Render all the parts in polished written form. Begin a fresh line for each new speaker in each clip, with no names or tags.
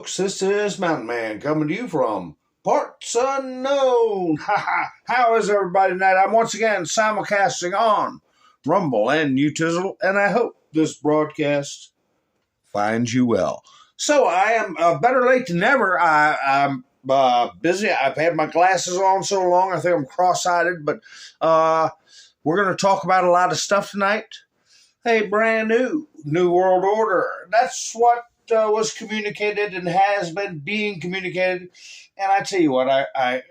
This is Mountain Man coming to you from parts unknown. How is everybody tonight? I'm once again simulcasting on Rumble and Utizzle, and I hope this broadcast finds you well. So I am better late than never. I'm busy. I've had my glasses on so long, I think I'm cross-eyed, but we're going to talk about a lot of stuff tonight. Hey, brand new world order. That's what was communicated and has been being communicated. And I tell you what, I've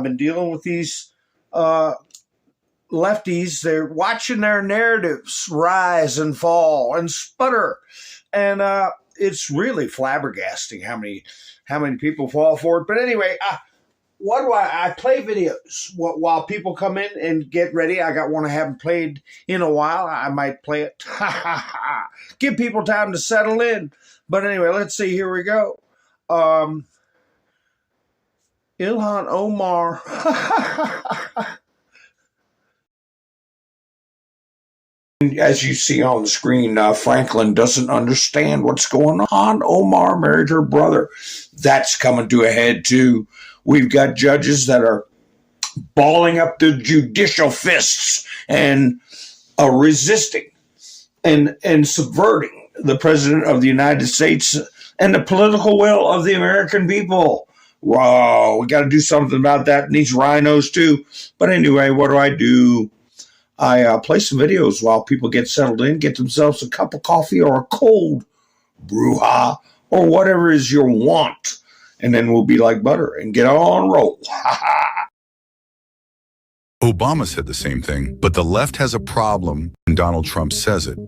been dealing with these lefties. They're watching their narratives rise and fall and sputter. And it's really flabbergasting how many people fall for it. But anyway, what do I play videos while people come in and get ready. I got one I haven't played in a while. I might play it. Give people time to settle in. But anyway, let's see. Here we go. Ilhan Omar. As you see on the screen, Franklin doesn't understand what's going on. Omar married her brother. That's coming to a head, too. We've got judges that are balling up their judicial fists and resisting and subverting the president of the United States and the political will of the American people. Wow, we got to do something about that and these rhinos, too. But anyway, what do? I play some videos while people get settled in, get themselves a cup of coffee or a cold brouhaha or whatever is your want. And then we'll be like butter and get on roll.
Obama said the same thing, but the left has a problem when Donald Trump says it.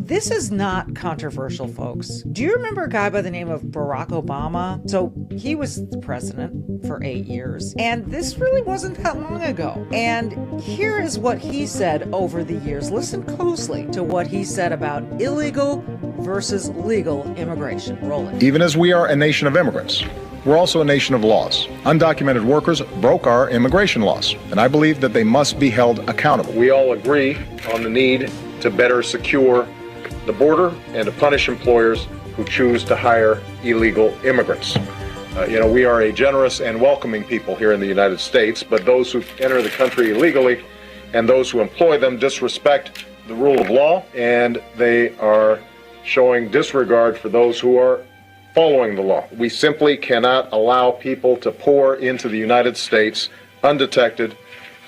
This is not controversial, folks. Do you remember a guy by the name of Barack Obama? So he was the president for 8 years, and this really wasn't that long ago. And here is what he said over the years. Listen closely to what he said about illegal versus legal immigration. Roll it.
Even as we are a nation of immigrants, we're also a nation of laws. Undocumented workers broke our immigration laws, and I believe that they must be held accountable.
We all agree on the need to better secure the border and to punish employers who choose to hire illegal immigrants. We are a generous and welcoming people here in the United States, but those who enter the country illegally and those who employ them disrespect the rule of law, and they are showing disregard for those who are following the law. We simply cannot allow people to pour into the United States undetected,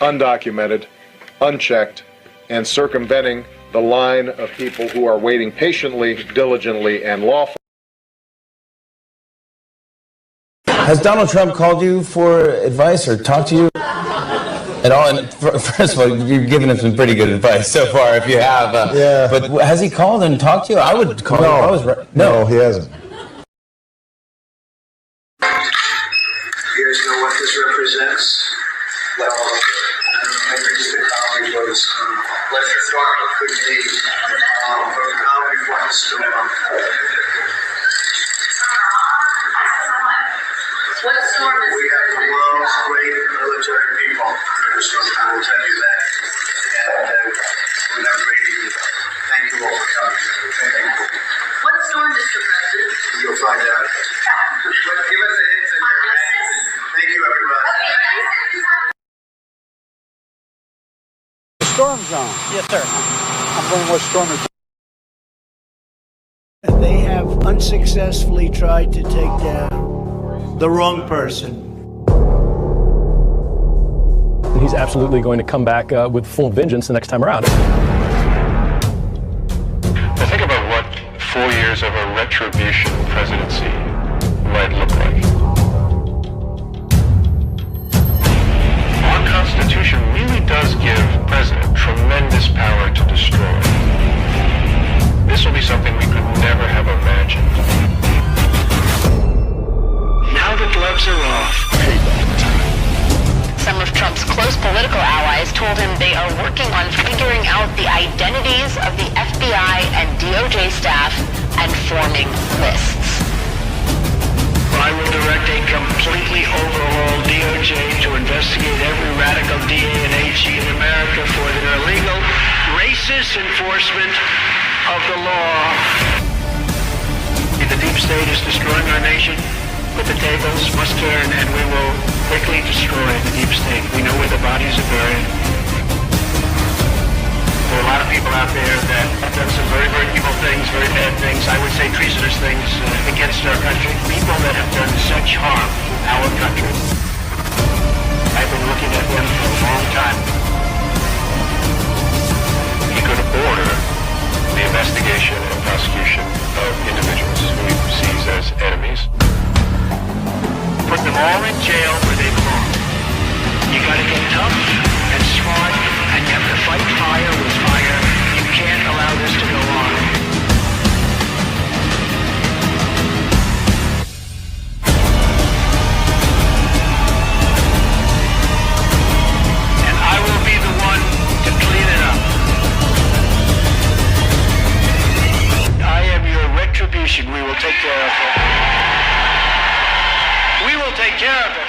undocumented, unchecked, and circumventing the line of people who are waiting patiently, diligently, and lawfully.
Has Donald Trump called you for advice or talked to you at all? And first of all, you've given him some pretty good advice so far, if you have.
Yeah.
But has he called and talked to you? I would call him if I was right.
No, he hasn't.
You guys know what this represents? Well, I think just the college was, let's just start with the college before the storm.
What storm is
We have the world's great military people. I will tell you that. And we're not ready. Thank you all for coming. Thank you.
What storm, Mr. President?
You'll find out. But give us a hint in there. Thank you, everybody.
Storm zone.
Yes, sir.
I'm wondering what storm is.
They have unsuccessfully tried to take down the wrong person.
He's absolutely going to come back with full vengeance the next time around.
Now think about what 4 years of a retribution presidency might look like. Our Constitution really does give the president tremendous power to destroy. This will be something we could never have imagined.
Now the gloves are off.
Some of Trump's close political allies told him they are working on figuring out the identities of the FBI and DOJ staff and forming lists.
I will direct a completely overhauled DOJ to investigate every radical DA and AG in America for their illegal, racist enforcement of the law. The
deep state is destroying our nation, but the tables must turn and we will quickly destroy the deep state. We know where the bodies are buried. There are a lot of people out there that have done some very, very evil things, very bad things, I would say treasonous things against our country. People that have done such harm to our country. I've been looking at them for a long time. He could order the investigation and prosecution of individuals who he sees as enemies. Put them all in jail where they belong. You gotta get tough and smart, and you have to fight fire with fire. You can't allow this to go on. And I will be the one to clean it up. I am your retribution. We will take care of it. We will take care of it.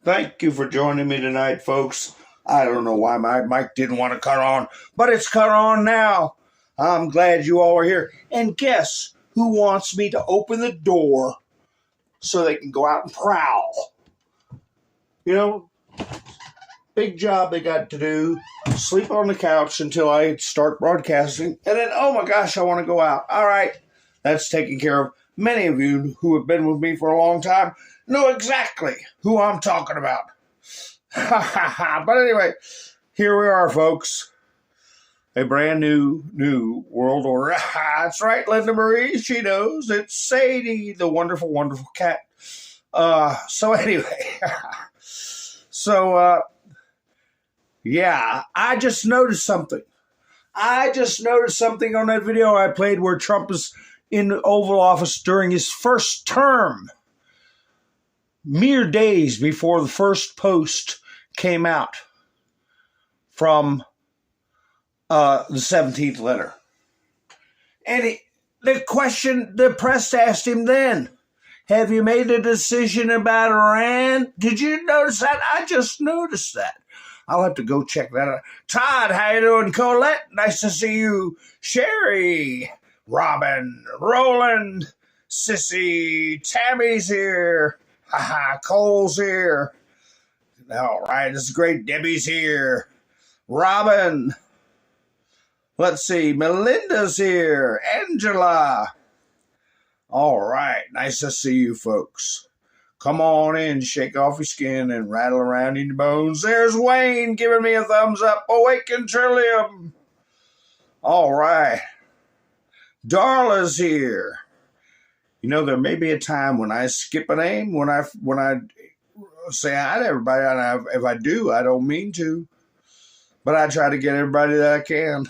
Thank you for joining me tonight, folks. I don't know why my mic didn't want to cut on, but it's cut on now. I'm glad you all are here. And guess who wants me to open the door so they can go out and prowl? You know, big job they got to do. Sleep on the couch until I start broadcasting. And then, oh my gosh, I want to go out. All right, that's taken care of. Many of you who have been with me for a long time know exactly who I'm talking about. But anyway, here we are, folks. A brand new world order. That's right, Linda Marie. She knows. It's Sadie, the wonderful, wonderful cat. So anyway, yeah, I just noticed something. I just noticed something on that video I played where Trump is in the Oval Office during his first term, mere days before the first post came out from the 17th letter. And the press asked him then, have you made a decision about Iran? Did you notice that? I just noticed that. I'll have to go check that out. Todd, how you doing? Colette, nice to see you. Sherry, Robin, Roland, Sissy, Tammy's here. Cole's here. All right, this is great. Debbie's here. Robin. Let's see. Melinda's here. Angela. All right. Nice to see you folks. Come on in, shake off your skin and rattle around in your bones. There's Wayne giving me a thumbs up. Awaken Trillium. All right. Darla's here. You know, there may be a time when I skip a name, when I say hi to everybody, and if I do, I don't mean to. But I try to get everybody that I can.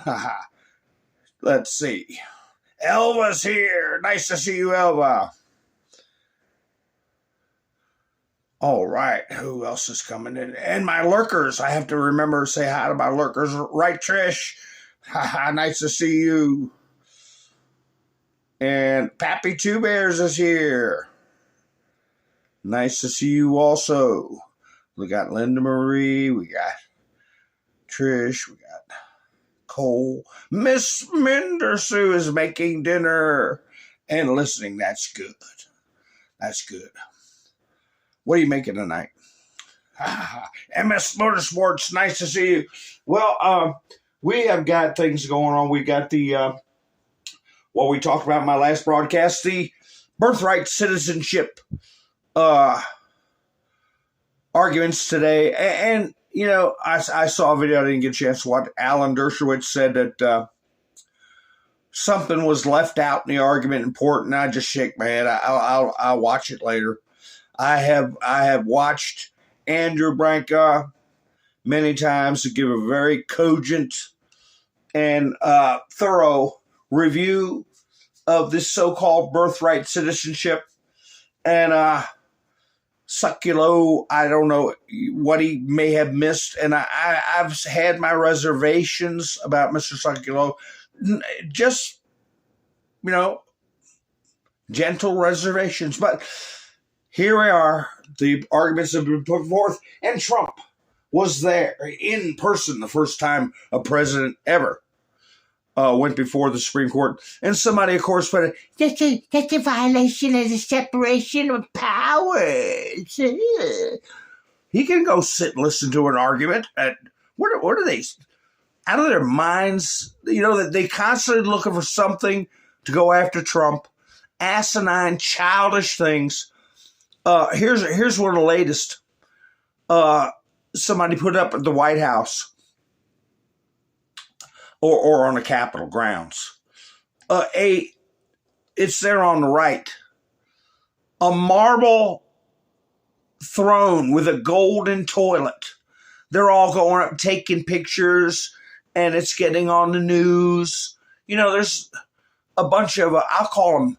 Let's see. Elva's here. Nice to see you, Elva. All right. Who else is coming in? And my lurkers. I have to remember to say hi to my lurkers. Right, Trish? Nice to see you. And Pappy Two Bears is here. Nice to see you also. We got Linda Marie. We got Trish. We got Cole. Miss Mindersue is making dinner and listening. That's good. That's good. What are you making tonight? MS Motorsports, nice to see you. Well, we have got things going on. We got the, what we talked about in my last broadcast, the Birthright Citizenship arguments today. And you know, I saw a video I didn't get a chance to watch. Alan Dershowitz said that something was left out in the argument important. I just shake my head. I'll watch it later. I have watched Andrew Branca many times to give a very cogent and thorough review of this so-called birthright citizenship. And Succulo, I don't know what he may have missed. And I've had my reservations about Mr. Succulo. Just, you know, gentle reservations. But here we are. The arguments have been put forth, and Trump was there in person the first time a president ever went before the Supreme Court. And somebody, of course, put it, that's a violation of the separation of powers. He can go sit and listen to an argument. What are they, out of their minds? You know, that they constantly looking for something to go after Trump. Asinine, childish things. Here's one of the latest. Somebody put up at the White House or on the Capitol grounds. It's there on the right. A marble throne with a golden toilet. They're all going up taking pictures, and it's getting on the news. You know, there's a bunch of, I'll call them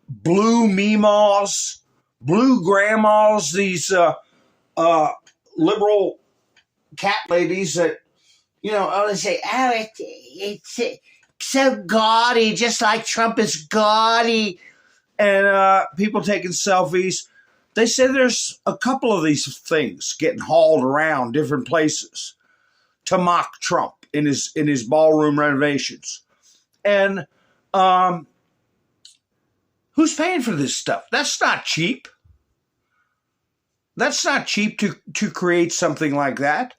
blue meemaws, blue grandmas, these liberal cat ladies that, you know, they say, oh, it's so gaudy, just like Trump is gaudy. And people taking selfies. They say there's a couple of these things getting hauled around different places to mock Trump in his ballroom renovations. And who's paying for this stuff? That's not cheap. That's not cheap to create something like that.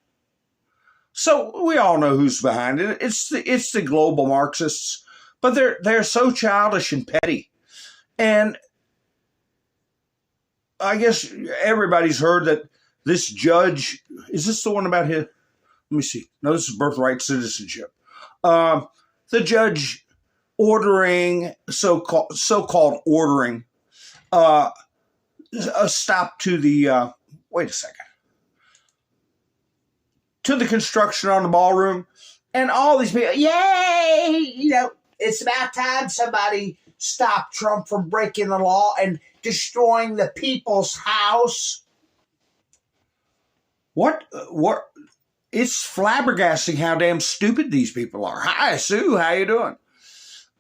So we all know who's behind it. It's the global Marxists, but they're so childish and petty. And I guess everybody's heard that this judge, is this the one about his? Let me see. No, this is Birthright Citizenship. The judge ordering, so-called ordering, a stop to the, wait a second, to the construction on the ballroom, and all these people, yay! You know, it's about time somebody stopped Trump from breaking the law and destroying the people's house. What? It's flabbergasting how damn stupid these people are. Hi, Sue, how you doing?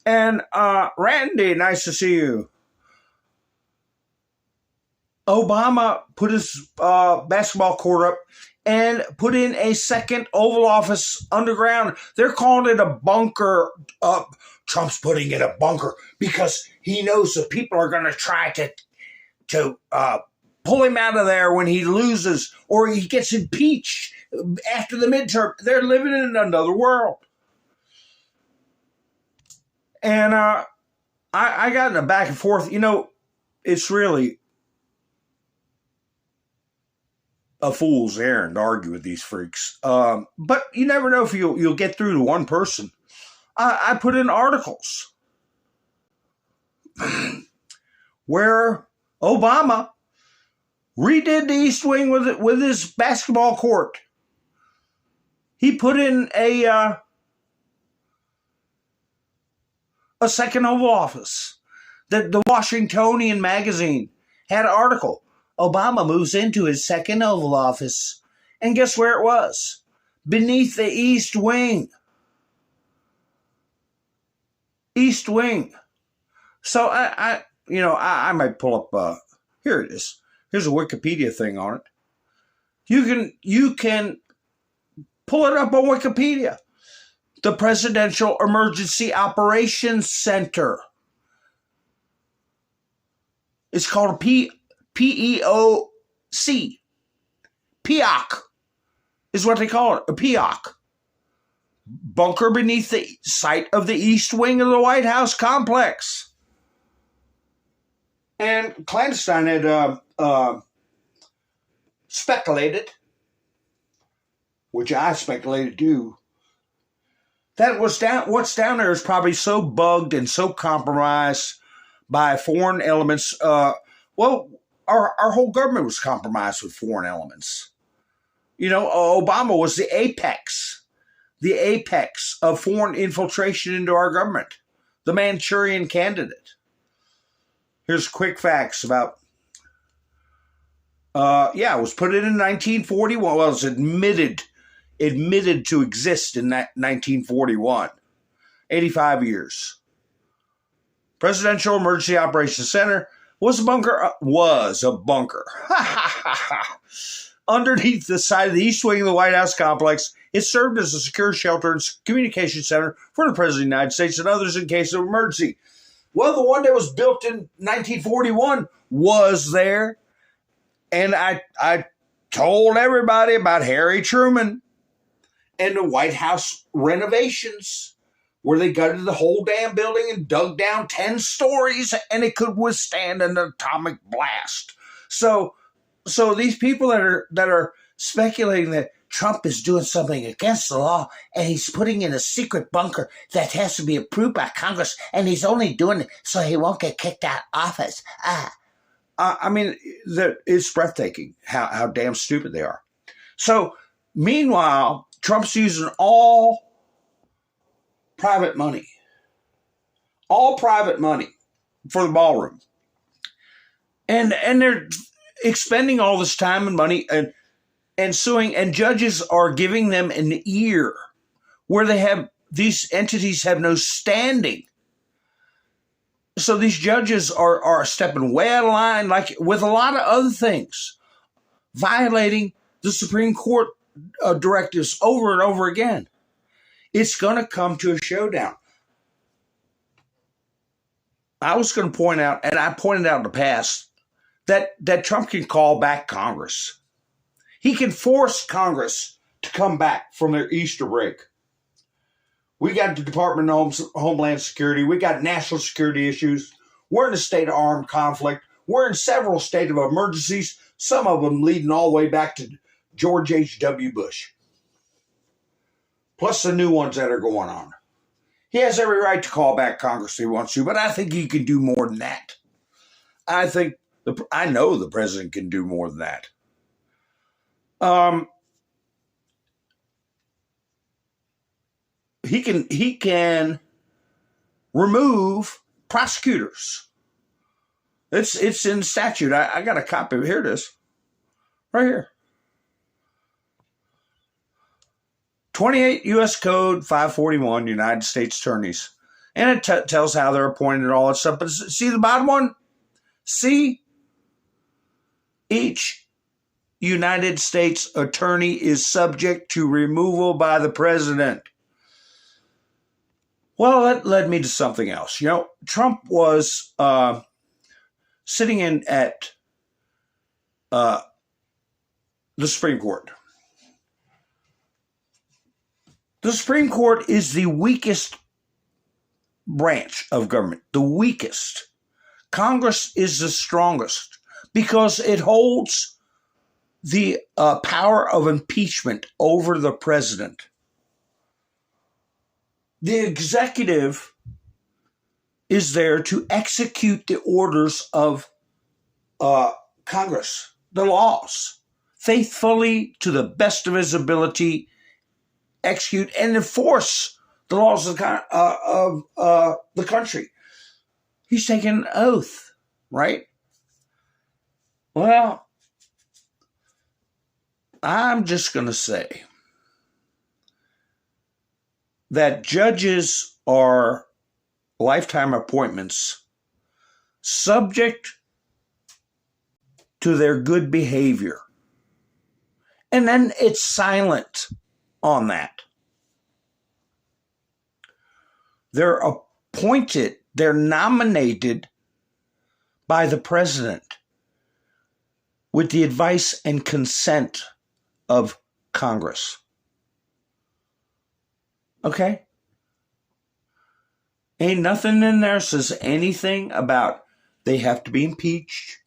And Randy, nice to see you. Obama put his basketball court up and put in a second Oval Office underground. They're calling it a bunker. Trump's putting in a bunker because he knows the people are going to try to pull him out of there when he loses or he gets impeached after the midterm. They're living in another world. And I got in a back and forth. You know, it's really a fool's errand to argue with these freaks. But you never know if you'll get through to one person. I put in articles where Obama redid the East Wing with his basketball court. He put in a second Oval Office. The Washingtonian magazine had an article. Obama moves into his second Oval Office. And guess where it was? Beneath the East Wing. East Wing. So I might pull up, here it is. Here's a Wikipedia thing on it. You can pull it up on Wikipedia. The Presidential Emergency Operations Center. It's called a PEOC. PEOC is what they call it, a PEOC. Bunker beneath the site of the East Wing of the White House complex. And clandestine had speculated, which I speculated too, that what's down there is probably so bugged and so compromised by foreign elements. Our whole government was compromised with foreign elements. You know, Obama was the apex of foreign infiltration into our government, the Manchurian candidate. Here's quick facts about, it was put in 1941. Well, it was admitted to exist in 1941. 85 years. Presidential Emergency Operations Center was a bunker. Underneath the side of the east wing of the White House complex, it served as a secure shelter and communication center for the President of the United States and others in case of emergency. Well, the one that was built in 1941 was there. And I told everybody about Harry Truman and the White House renovations, where they gutted the whole damn building and dug down 10 stories, and it could withstand an atomic blast. So these people that are speculating that Trump is doing something against the law and he's putting in a secret bunker that has to be approved by Congress, and he's only doing it so he won't get kicked out of office. I mean, it's breathtaking how damn stupid they are. So, meanwhile, Trump's using all private money for the ballroom. And they're expending all this time and money and suing, and judges are giving them an ear where these entities have no standing. So these judges are stepping way out of line, like with a lot of other things, violating the Supreme Court directives over and over again. It's going to come to a showdown. I was going to point out, and I pointed out in the past, that Trump can call back Congress. He can force Congress to come back from their Easter break. We got the Department of Homeland Security. We got national security issues. We're in a state of armed conflict. We're in several states of emergencies, some of them leading all the way back to George H.W. Bush, plus the new ones that are going on. He has every right to call back Congress if he wants to, but I think he can do more than that. I know the president can do more than that. He can remove prosecutors. It's in statute. I got a copy of it. Here it is. Right here. 28 U.S. Code 541, United States Attorneys. And it tells how they're appointed and all that stuff. But see the bottom one? See? Each United States attorney is subject to removal by the president. Well, that led me to something else. You know, Trump was sitting in at the Supreme Court. The Supreme Court is the weakest branch of government, the weakest. Congress is the strongest because it holds the power of impeachment over the president. The executive is there to execute the orders of Congress, the laws, faithfully to the best of his ability, execute and enforce the laws of the country. He's taken an oath, right? Well, I'm just going to say that judges are lifetime appointments subject to their good behavior. And then it's silent on that. They're appointed, they're nominated by the president with the advice and consent of Congress. Okay? Ain't nothing in there says anything about they have to be impeached.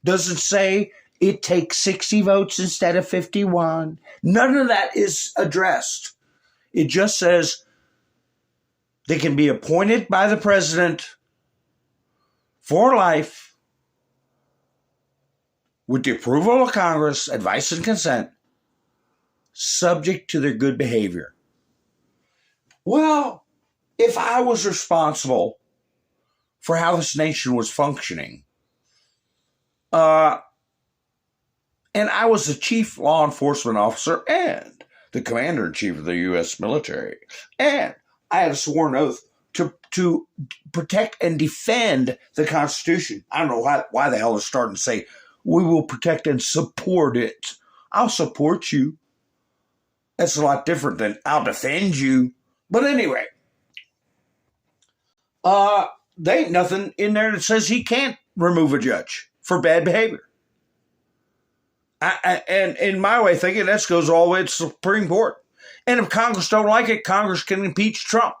Doesn't say it takes 60 votes instead of 51. None of that is addressed. It just says they can be appointed by the president for life with the approval of Congress, advice and consent, subject to their good behavior. Well, if I was responsible for how this nation was functioning, and I was the chief law enforcement officer and the commander-in-chief of the U.S. military, and I had a sworn oath to protect and defend the Constitution. I don't know why the hell they're starting to say, we will protect and support it. I'll support you. That's a lot different than I'll defend you. But anyway, there ain't nothing in there that says he can't remove a judge for bad behavior. And in my way of thinking, that goes all the way to the Supreme Court. And if Congress don't like it, Congress can impeach Trump.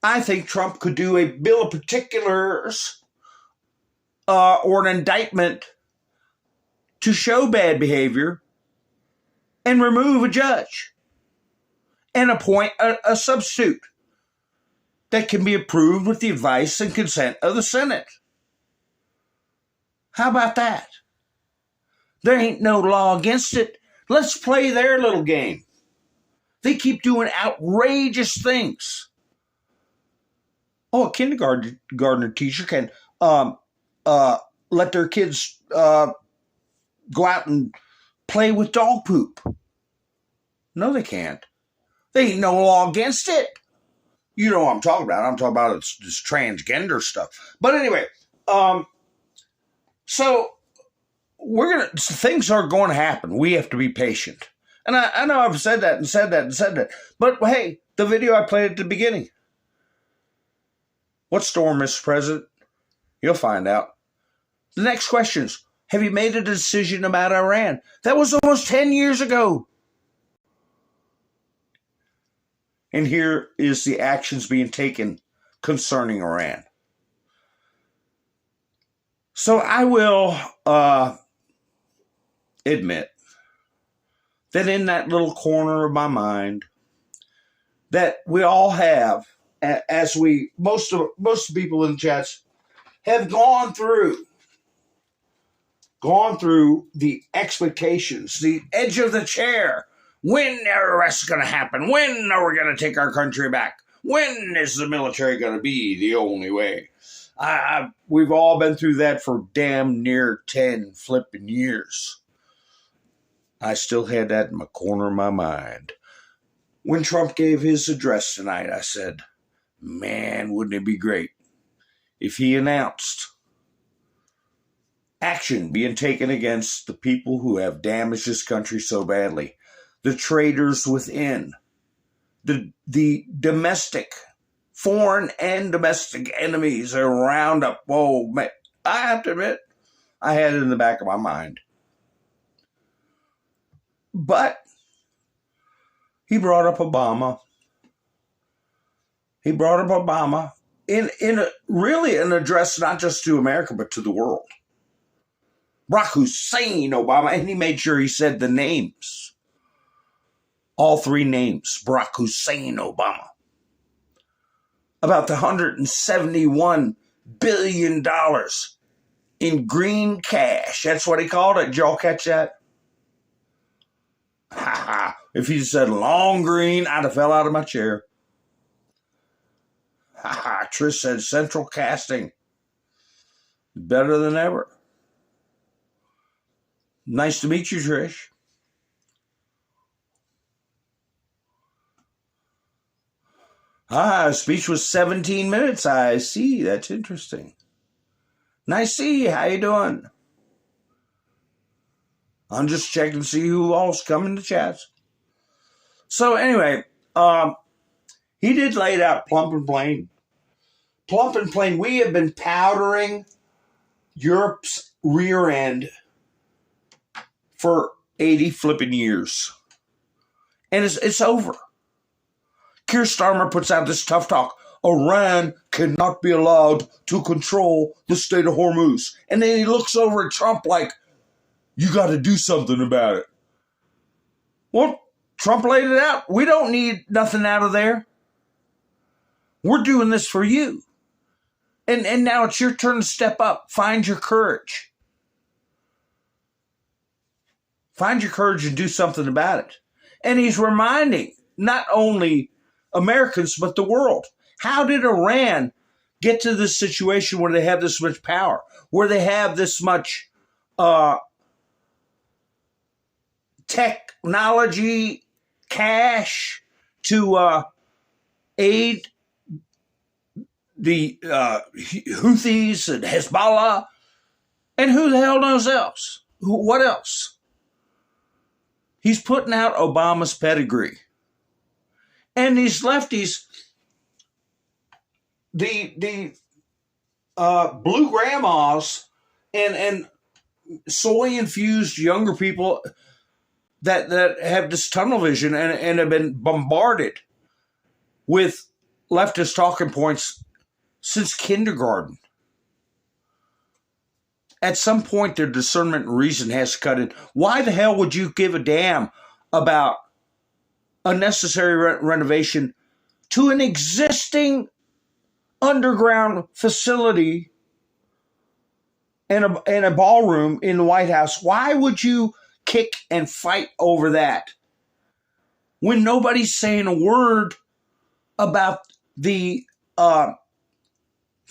I think Trump could do a bill of particulars or an indictment to show bad behavior and remove a judge and appoint a substitute that can be approved with the advice and consent of the Senate. How about that? There ain't no law against it. Let's play their little game. They keep doing outrageous things. Oh, a kindergarten teacher can let their kids go out and play with dog poop. No, they can't. There ain't no law against it. You know what I'm talking about. I'm talking about this transgender stuff. But anyway, so things are going to happen. We have to be patient. And I know I've said that and said that and said that. But hey, the video I played at the beginning. What storm, Mr. President? You'll find out. The next questions. Have you made a decision about Iran? That was almost 10 years ago. And here is the actions being taken concerning Iran. So I will admit that in that little corner of my mind that we all have, as most of the people in the chats have gone through the expectations, the edge of the chair. When are arrests going to happen? When are we going to take our country back? When is the military going to be the only way? We've all been through that for damn near 10 flipping years. I still had that in my corner of my mind. When Trump gave his address tonight, I said, man, wouldn't it be great if he announced action being taken against the people who have damaged this country so badly, the traitors within, the domestic, foreign and domestic enemies are round up. Whoa, man, I have to admit, I had it in the back of my mind. But he brought up Obama. He brought up Obama in really an address not just to America, but to the world. Barack Hussein Obama, and he made sure he said the names. All three names, Barack Hussein Obama. About the $171 billion in green cash. That's what he called it. Did y'all catch that? Ha ha. If he said long green, I'd have fell out of my chair. Ha ha. Trish said central casting. Better than ever. Nice to meet you, Trish. His speech was 17 minutes. I see. That's interesting. Nice to see you. How you doing? I'm just checking to see who all's coming to chats. So anyway, he did lay it out plump and plain. Plump and plain. We have been powdering Europe's rear end for 80 flipping years. And it's over. Keir Starmer puts out this tough talk. Iran cannot be allowed to control the state of Hormuz. And then he looks over at Trump like, you got to do something about it. Well, Trump laid it out. We don't need nothing out of there. We're doing this for you. And now it's your turn to step up. Find your courage. Find your courage and do something about it. And he's reminding not only Americans, but the world. How did Iran get to this situation where they have this much power, where they have this much technology, cash to aid the Houthis and Hezbollah, and who the hell knows else? What else? He's putting out Obama's pedigree. And these lefties, the blue grandmas and soy-infused younger people that have this tunnel vision and have been bombarded with leftist talking points since kindergarten. At some point, their discernment and reason has to cut in. Why the hell would you give a damn about unnecessary renovation to an existing underground facility and a ballroom in the White House? Why would you kick and fight over that when nobody's saying a word about the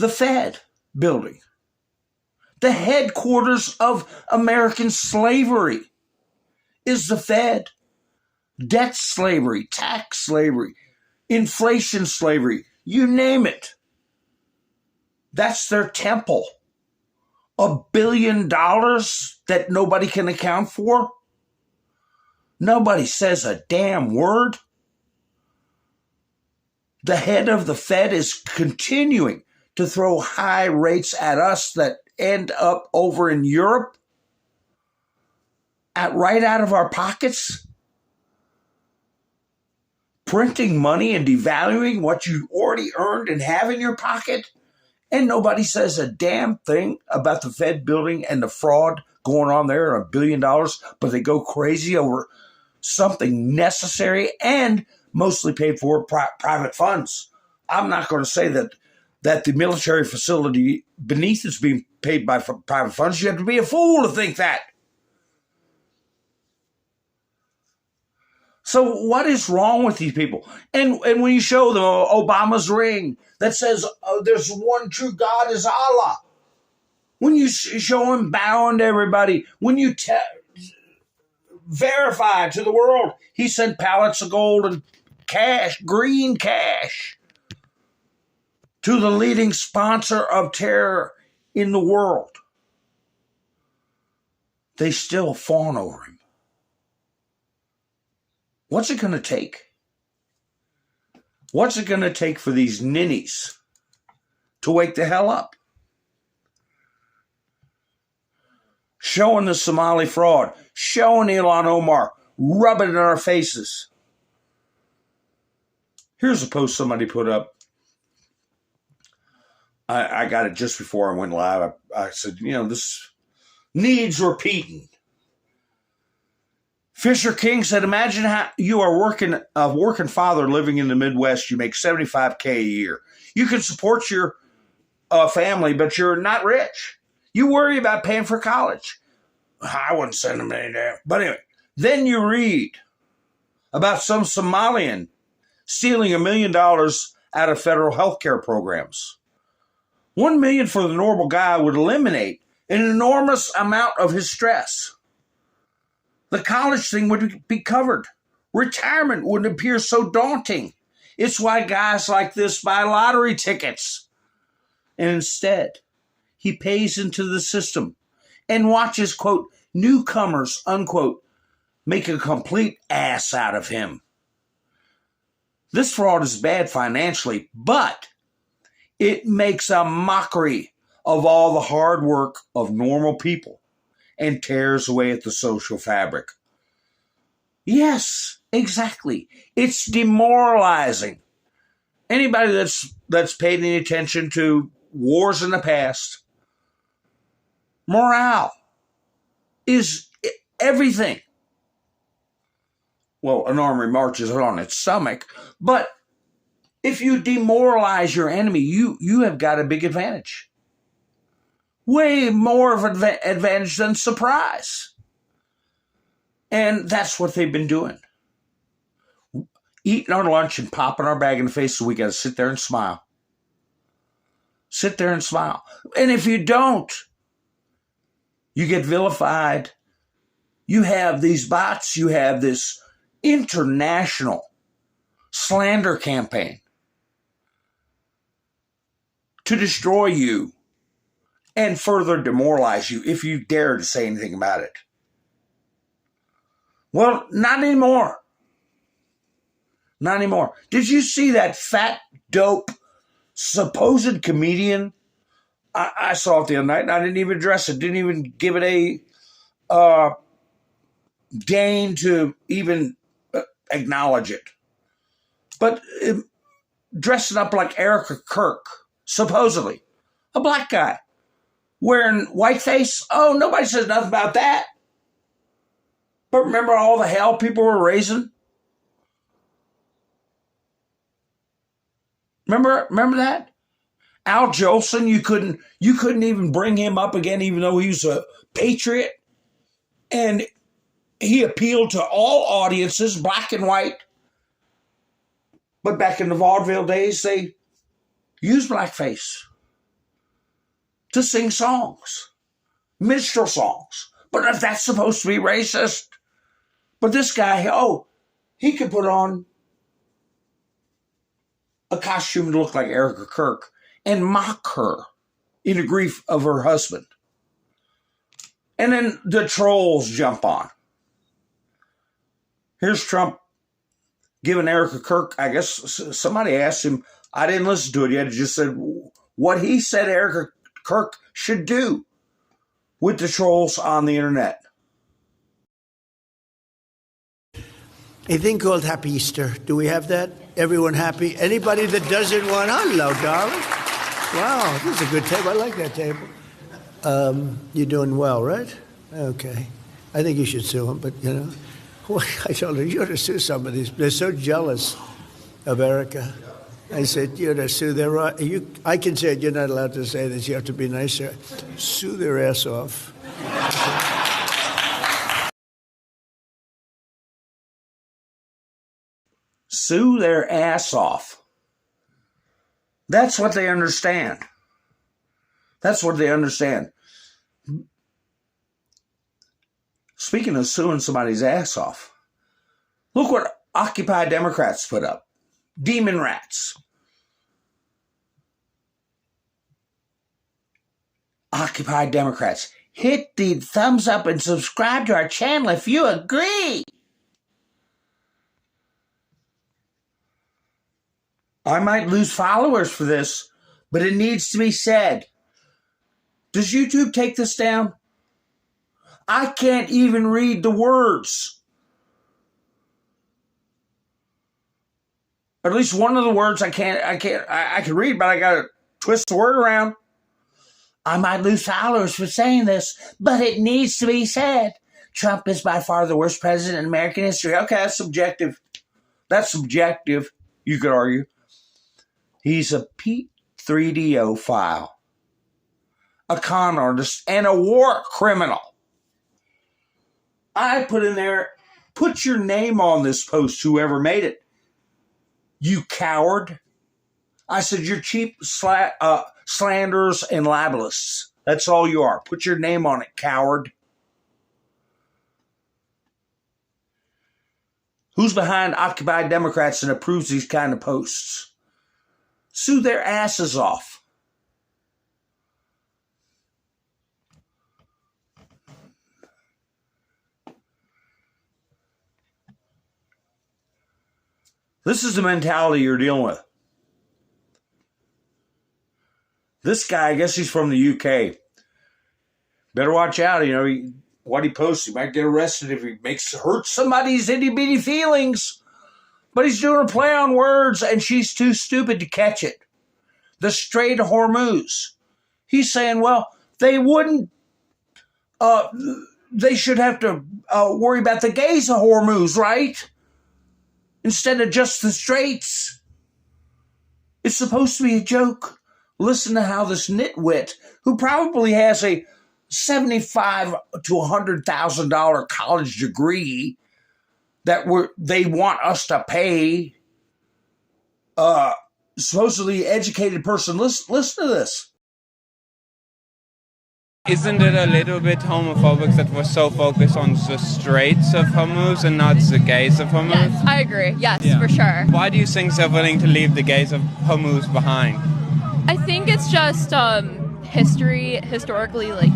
Fed building, the headquarters of American slavery is the Fed? Debt slavery, tax slavery, inflation slavery, you name it. That's their temple. $1 billion that nobody can account for? Nobody says a damn word. The head of the Fed is continuing to throw high rates at us that end up over in Europe, right out of our pockets, printing money and devaluing what you already earned and have in your pocket. And nobody says a damn thing about the Fed building and the fraud going on there, $1 billion, but they go crazy over something necessary and mostly paid for private funds. I'm not going to say that the military facility beneath is being paid by private funds. You have to be a fool to think that. So what is wrong with these people? And when you show them Obama's ring that says there's one true God is Allah, when you show him bowing to everybody, when you verify to the world he sent pallets of gold and cash, green cash, to the leading sponsor of terror in the world, they still fawn over him. What's it going to take? What's it going to take for these ninnies to wake the hell up? Showing the Somali fraud, showing Ilhan Omar, rubbing it in our faces. Here's a post somebody put up. I got it just before I went live. I said, this needs repeating. Fisher King said, imagine how you are a working father living in the Midwest. You make $75K a year. You can support your family, but you're not rich. You worry about paying for college. I wouldn't send them any there. But anyway, then you read about some Somalian stealing $1 million out of federal health care programs. $1 million for the normal guy would eliminate an enormous amount of his stress. The college thing would be covered. Retirement wouldn't appear so daunting. It's why guys like this buy lottery tickets. And instead, he pays into the system and watches, quote, newcomers, unquote, make a complete ass out of him. This fraud is bad financially, but it makes a mockery of all the hard work of normal people and tears away at the social fabric. Yes, exactly. It's demoralizing. Anybody that's paid any attention to wars in the past, morale is everything. Well, an army marches on its stomach, but if you demoralize your enemy, you have got a big advantage. Way more of an advantage than surprise. And that's what they've been doing. Eating our lunch and popping our bag in the face, so we got to sit there and smile. Sit there and smile. And if you don't, you get vilified. You have these bots. You have this international slander campaign. to destroy you and further demoralize you if you dare to say anything about it. Well, not anymore. Not anymore. Did you see that fat, dope, supposed comedian? I saw it the other night, and I didn't even address it. Didn't even give it a deign to even acknowledge it. But dressing up like Erica Kirk, supposedly. A black guy. Wearing whiteface. Oh, nobody says nothing about that. But remember all the hell people were raising? Remember that? Al Jolson, you couldn't even bring him up again, even though he was a patriot. And he appealed to all audiences, black and white. But back in the vaudeville days, they used blackface to sing songs, minstrel songs. But if that's supposed to be racist, but this guy, he could put on a costume to look like Erica Kirk and mock her in the grief of her husband. And then the trolls jump on. Here's Trump giving Erica Kirk, I guess somebody asked him, I didn't listen to it yet, it just said what he said Erica Kirk should do with the trolls on the internet.
A thing called Happy Easter. Do we have that? Everyone happy? Anybody that doesn't want, hello, darling. Wow, this is a good table. I like that table. You're doing well, right? Okay. I think you should sue him, but, I told her, you ought to sue some of these. They're so jealous of Erica. I said, you ought to sue their... I can say it. You're not allowed to say this. You have to be nicer. Sue their ass off.
Sue their ass off. That's what they understand. That's what they understand. Speaking of suing somebody's ass off, look what Occupy Democrats put up. Demon rats. Occupy Democrats. Hit the thumbs up and subscribe to our channel if you agree. I might lose followers for this, but it needs to be said. Does YouTube take this down? I can't even read the words. Or at least one of the words I can read, but I gotta twist the word around. I might lose followers for saying this, but it needs to be said. Trump is by far the worst president in American history. Okay, that's subjective. That's subjective, you could argue. He's a Pete 3DO file, a con artist, and a war criminal. I put in there, put your name on this post, whoever made it. You coward. I said, you're cheap slanderers and libelists. That's all you are. Put your name on it, coward. Who's behind Occupy Democrats and approves these kind of posts? Sue their asses off. This is the mentality you're dealing with. This guy, I guess he's from the UK. Better watch out. What he posts, he might get arrested if he hurts somebody's itty-bitty feelings. But he's doing a play on words, and she's too stupid to catch it. The Strait of Hormuz. He's saying, well, they wouldn't, they should have to worry about the gays of Hormuz, right? Instead of just the straits. It's supposed to be a joke. Listen to how this nitwit, who probably has a $75,000 to $100,000 college degree, that they want us to pay, supposedly educated person. Listen to this.
Isn't it a little bit homophobic that we're so focused on the Straits of Hormuz and not the gays of Hormuz?
Yes, I agree. Yes, for sure.
Why do you think they're willing to leave the gays of Hormuz behind?
I think it's just historically, like,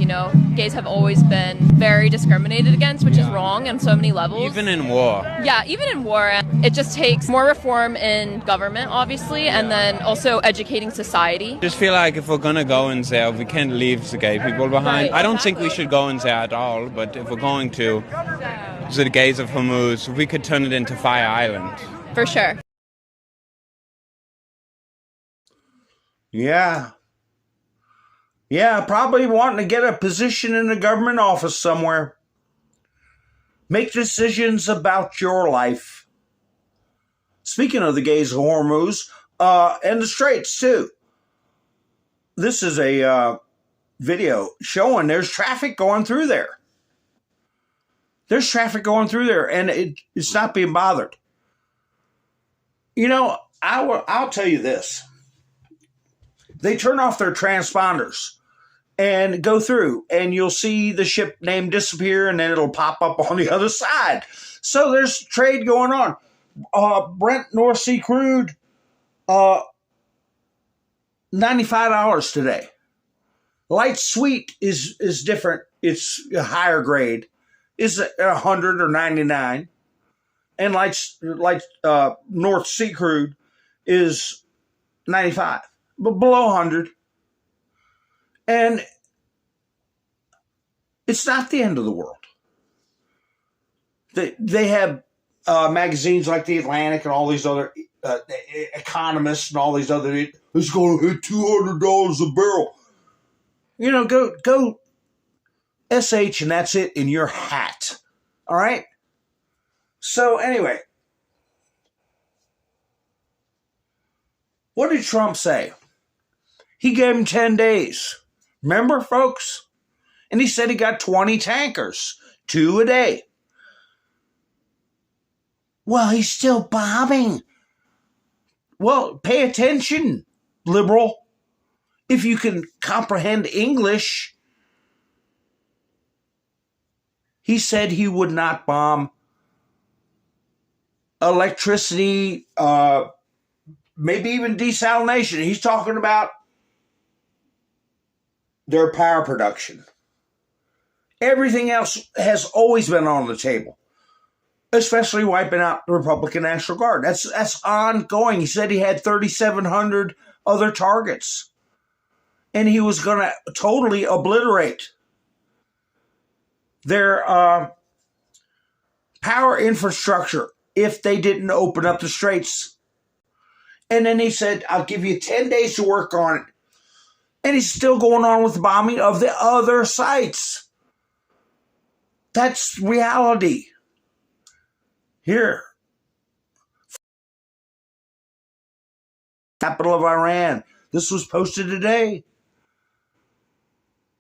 gays have always been very discriminated against, which is wrong on so many levels.
Even in war.
Yeah, even in war. It just takes more reform in government, obviously, and then also educating society.
Just feel like if we're going to go in there, we can't leave the gay people behind.
Right.
I don't think we should go in there at all, but if we're going to, the gays of Hormuz, we could turn it into Fire Island.
For sure.
Yeah. Yeah, probably wanting to get a position in a government office somewhere. Make decisions about your life. Speaking of the gays of Hormuz, and the Straits too. This is a video showing there's traffic going through there. There's traffic going through there, and it's not being bothered. I'll tell you this. They turn off their transponders and go through, and you'll see the ship name disappear, and then it'll pop up on the other side. So there's trade going on. Brent North Sea crude, $95 today. Light sweet is different. It's a higher grade. It's 100 or 99. And light North Sea crude is 95, but below 100. And it's not the end of the world. They have magazines like The Atlantic and all these other economists and all these other, it's going to hit $200 a barrel. Go SH and that's it in your hat. All right? So anyway, what did Trump say? He gave him 10 days. Remember, folks? And he said he got 20 tankers, 2 a day. Well, he's still bombing. Well, pay attention, liberal. If you can comprehend English, he said he would not bomb electricity, maybe even desalination. He's talking about their power production. Everything else has always been on the table, especially wiping out the Republican National Guard. That's ongoing. He said he had 3,700 other targets, and he was going to totally obliterate their power infrastructure if they didn't open up the straits. And then he said, I'll give you 10 days to work on it. And he's still going on with the bombing of the other sites. That's reality. Here. Capital of Iran. This was posted today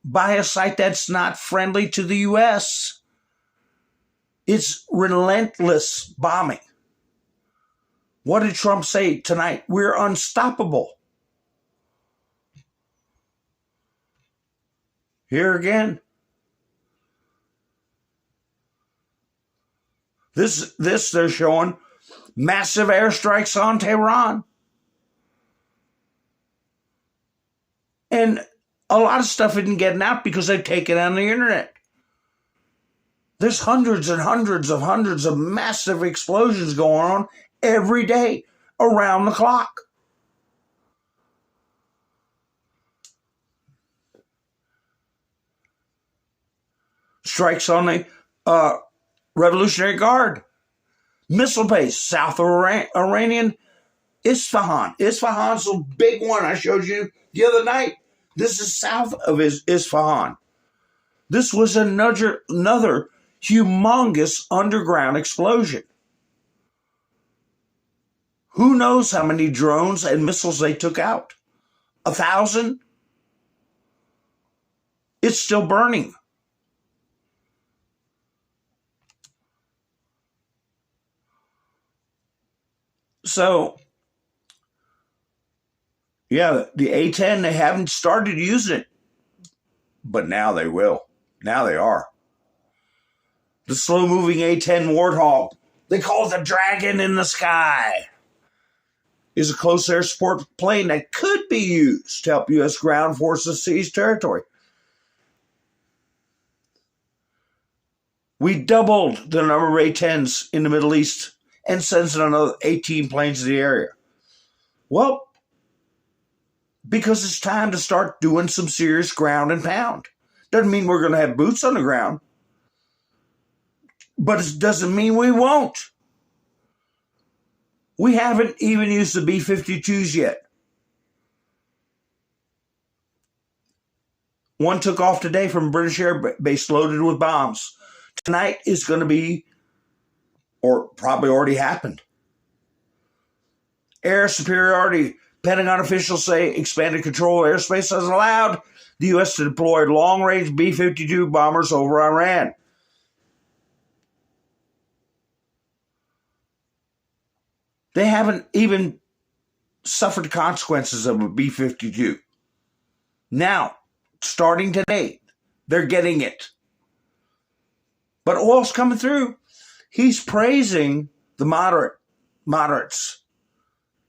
by a site that's not friendly to the U.S. It's relentless bombing. What did Trump say tonight? We're unstoppable. Here again. This they're showing massive airstrikes on Tehran. And a lot of stuff isn't getting out because they've taken it on the internet. There's hundreds and hundreds of massive explosions going on every day around the clock. Strikes on the Revolutionary Guard. Missile base south of Iranian Isfahan. Isfahan's a big one I showed you the other night. This is south of Isfahan. This was another humongous underground explosion. Who knows how many drones and missiles they took out? 1,000? It's still burning. So, yeah, the A-10, they haven't started using it. But now they will. Now they are. The slow-moving A-10 Warthog. They call it the dragon in the sky. is a close air support plane that could be used to help U.S. ground forces seize territory. We doubled the number of A-10s in the Middle East and sends another 18 planes to the area. Well, because it's time to start doing some serious ground and pound. Doesn't mean we're going to have boots on the ground, but it doesn't mean we won't. We haven't even used the B-52s yet. One took off today from British Air Base loaded with bombs. Tonight is going to be, or probably already happened, air superiority. Pentagon officials say expanded control of airspace has allowed the U.S. to deploy long-range B-52 bombers over Iran. They haven't even suffered the consequences of a B-52. Now, starting today, they're getting it. But oil's coming through. He's praising the moderates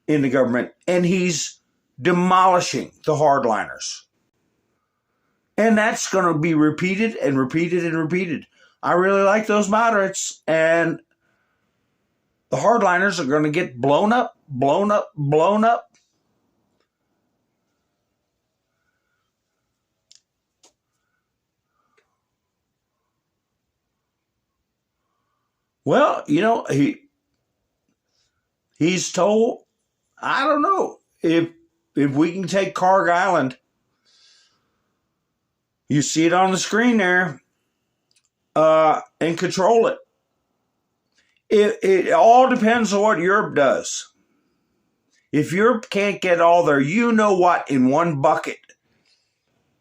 in the government, and he's demolishing the hardliners. And that's going to be repeated and repeated and repeated. I really like those moderates, and the hardliners are going to get blown up, blown up, blown up. Well, you know, he's told, I don't know, if we can take Carg Island, you see it on the screen there, and control it. It all depends on what Europe does. If Europe can't get all their you-know-what in one bucket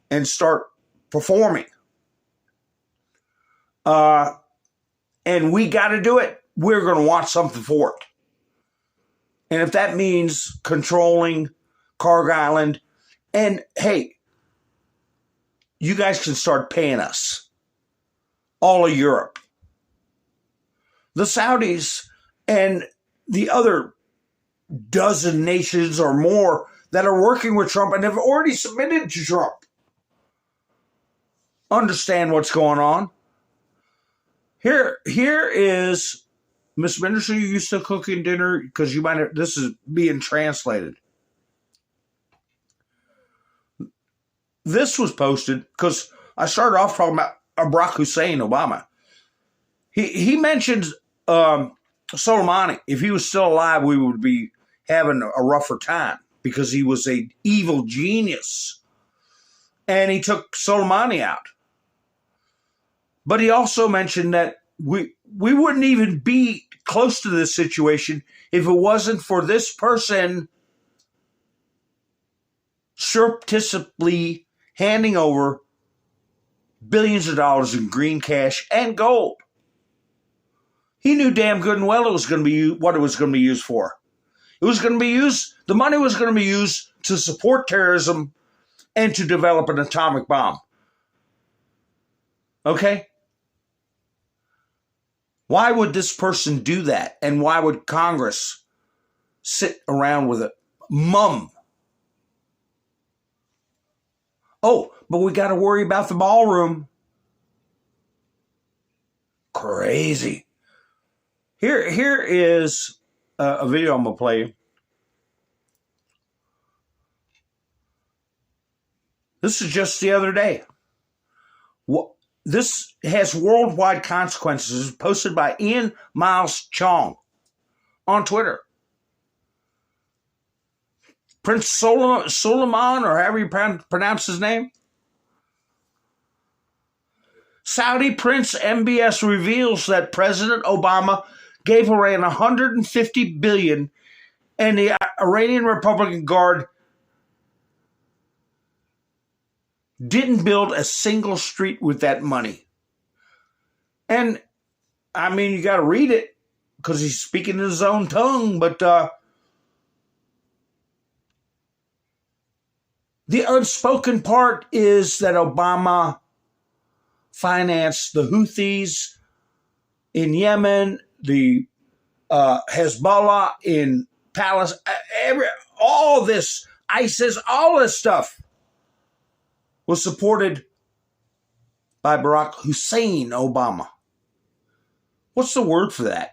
and start performing, and we got to do it, we're going to want something for it. And if that means controlling Carg Island, and hey, you guys can start paying us, all of Europe, the Saudis, and the other dozen nations or more that are working with Trump and have already submitted to Trump. Understand what's going on. Here is Miss Minister. You still cooking dinner? Because you might have, this is being translated. This was posted because I started off talking about Barack Hussein Obama. He mentioned Soleimani. If he was still alive, we would be having a rougher time because he was an evil genius. And he took Soleimani out. But he also mentioned that we wouldn't even be close to this situation if it wasn't for this person surreptitiously handing over billions of dollars in green cash and gold. He knew damn good and well it was going to be what it was going to be used for. It was going to be used, the money was going to be used to support terrorism and to develop an atomic bomb. Okay? Why would this person do that? And why would Congress sit around with it? Mum. Oh, but we got to worry about the ballroom. Crazy. Here is a video I'm going to play you. This is just the other day. This has worldwide consequences, posted by Ian Miles Chong on Twitter. Prince Suleiman, or however you pronounce his name. Saudi Prince MBS reveals that President Obama gave Iran $150 billion, and the Iranian Republican Guard didn't build a single street with that money. And, I mean, you got to read it because he's speaking in his own tongue, but the unspoken part is that Obama financed the Houthis in Yemen, the Hezbollah in Palace, all this, ISIS, all this stuff was supported by Barack Hussein Obama. What's the word for that?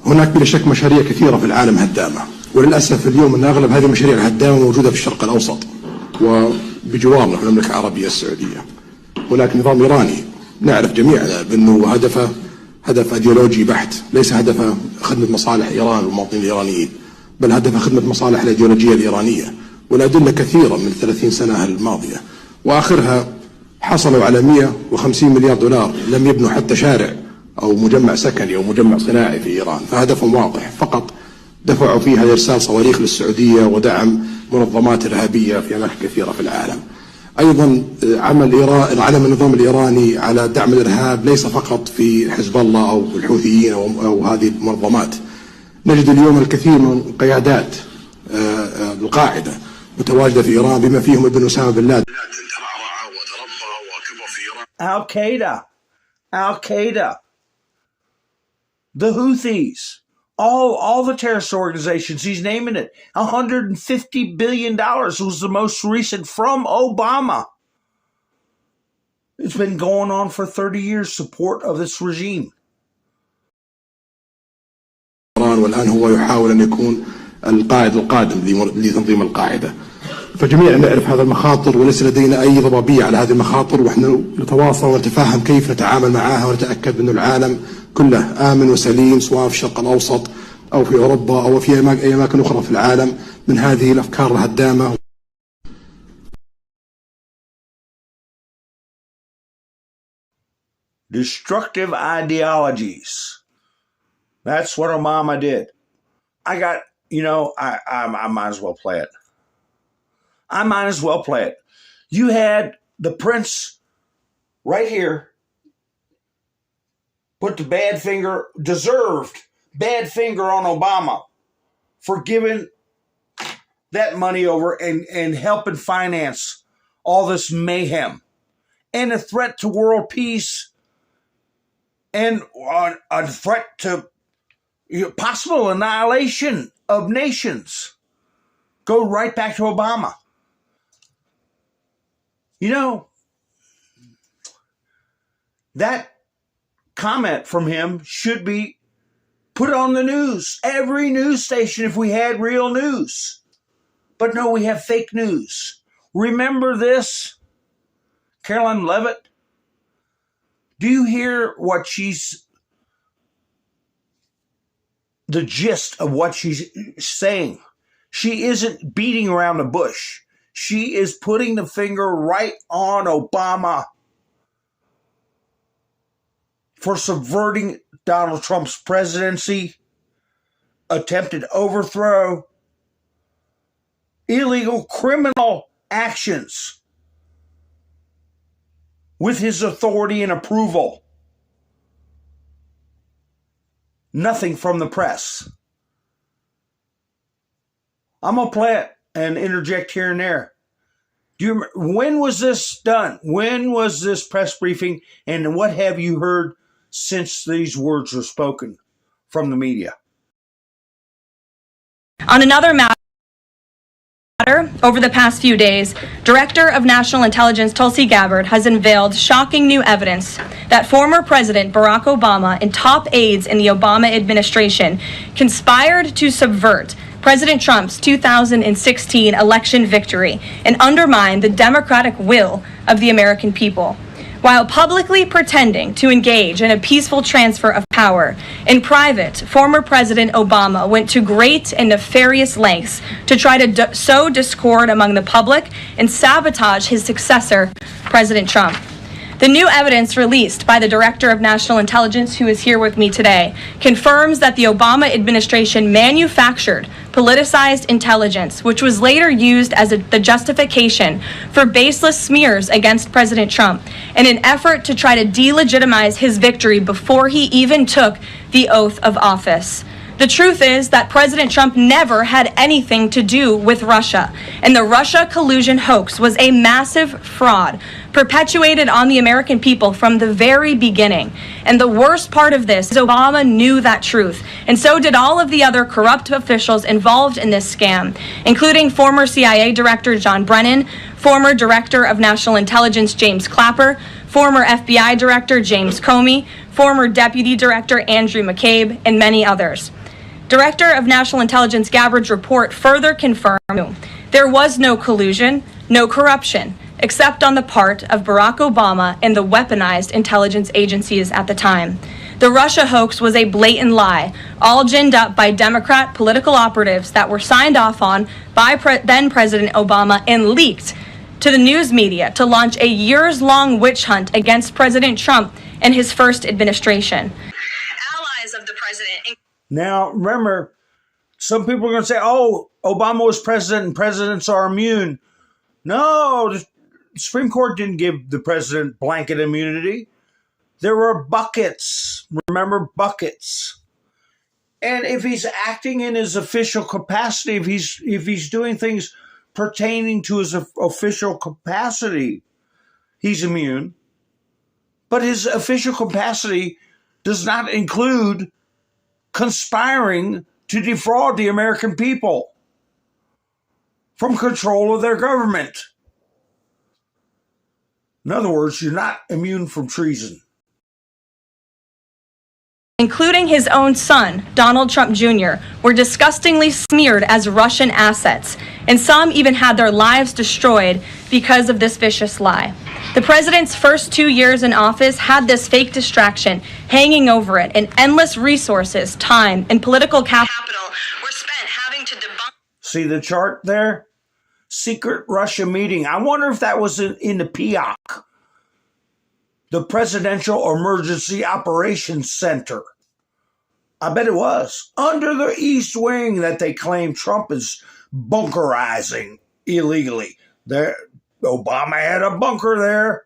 هناك بلا شك مشاريع كثيرة في العالم هدامة، وللأسف اليوم أن أغلب هذه المشاريع الهدامة موجودة في الشرق الأوسط وبجوارنا في المملكة العربية السعودية. هناك نظام إيراني نعرف جميعا بأنه هدفه هدف أيديولوجي بحت، ليس هدفه خدمة مصالح إيران والمواطنين الإيرانيين، بل هدفه خدمة مصالح الأيديولوجية الإيرانية، والأدلة كثيرة من 30 سنة الماضية، وآخرها حصلوا على 150 مليار دولار لم يبنوا حتى شارع أو مجمع سكني أو مجمع صناعي في إيران، فهدفهم واضح، فقط دفعوا فيها لإرسال صواريخ للسعودية ودعم منظمات إرهابية في أماكن كثيرة في العالم. أيضا عمل النظام الإيراني على دعم الإرهاب ليس فقط في حزب الله أو الحوثيين أو هذه المنظمات. نجد اليوم الكثير من قيادات القاعدة متواجدة في إيران بما فيهم ابن أسامة بن لادن.
Al-Qaeda, the Houthis, all the terrorist organizations, he's naming it. $150 billion was the most recent from Obama. It's been going on for 30 years, support of this regime.
والآن هو يحاول أن يكون القائد القادم لتنظيم القاعدة. فجميعا نعرف هذا المخاطر وليس لدينا أي ضبابية على هذه المخاطر، ونحن نتواصل ونتفهم كيف نتعامل معها ونتأكد أن العالم كله آمن وسليم، سواء في الشرق الأوسط أو في أوروبا أو في أي أماكن أخرى في العالم، من هذه الأفكار الهدامة.
Destructive ideologies. That's what Obama did. I might as well play it. You had the prince right here put the deserved bad finger on Obama for giving that money over and helping finance all this mayhem and a threat to world peace and a threat to possible annihilation of nations. Go right back to Obama. That comment from him should be put on the news. Every news station if we had real news. But no, we have fake news. Remember this? Caroline Levitt? Do you hear the gist of what she's saying? She isn't beating around the bush. She is putting the finger right on Obama for subverting Donald Trump's presidency, attempted overthrow, illegal criminal actions with his authority and approval. Nothing from the press. I'm going to play it and interject here and there. When was this done? When was this press briefing? And what have you heard since these words were spoken from the media?
On another matter, over the past few days, Director of National Intelligence Tulsi Gabbard has unveiled shocking new evidence that former President Barack Obama and top aides in the Obama administration conspired to subvert President Trump's 2016 election victory and undermine the democratic will of the American people. While publicly pretending to engage in a peaceful transfer of power, in private, former President Obama went to great and nefarious lengths to try to sow discord among the public and sabotage his successor, President Trump. The new evidence released by the Director of National Intelligence, who is here with me today, confirms that the Obama administration manufactured politicized intelligence, which was later used as the justification for baseless smears against President Trump in an effort to try to delegitimize his victory before he even took the oath of office. The truth is that President Trump never had anything to do with Russia, and the Russia collusion hoax was a massive fraud perpetuated on the American people from the very beginning. And the worst part of this is Obama knew that truth, and so did all of the other corrupt officials involved in this scam, including former CIA Director John Brennan, former Director of National Intelligence James Clapper, former FBI Director James Comey, former Deputy Director Andrew McCabe, and many others. Director of National Intelligence Gabbard's report further confirmed there was no collusion, no corruption, except on the part of Barack Obama and the weaponized intelligence agencies at the time. The Russia hoax was a blatant lie, all ginned up by Democrat political operatives that were signed off on by then President Obama and leaked to the news media to launch a years-long witch hunt against President Trump and his first administration. Allies of the president.
Now, remember, some people are going to say, oh, Obama was president and presidents are immune. No, the Supreme Court didn't give the president blanket immunity. There were buckets. Remember, buckets. And if he's acting in his official capacity, if he's doing things pertaining to his official capacity, he's immune. But his official capacity does not include conspiring to defraud the American people from control of their government. In other words, you're not immune from treason.
Including his own son, Donald Trump Jr., were disgustingly smeared as Russian assets, and some even had their lives destroyed because of this vicious lie. The president's first 2 years in office had this fake distraction hanging over it, and endless resources, time, and political capital were spent having to debunk.
See the chart there? Secret Russia meeting. I wonder if that was in the PIOC, the Presidential Emergency Operations Center. I bet it was. Under the East Wing that they claim Trump is bunkerizing illegally. There, Obama had a bunker there.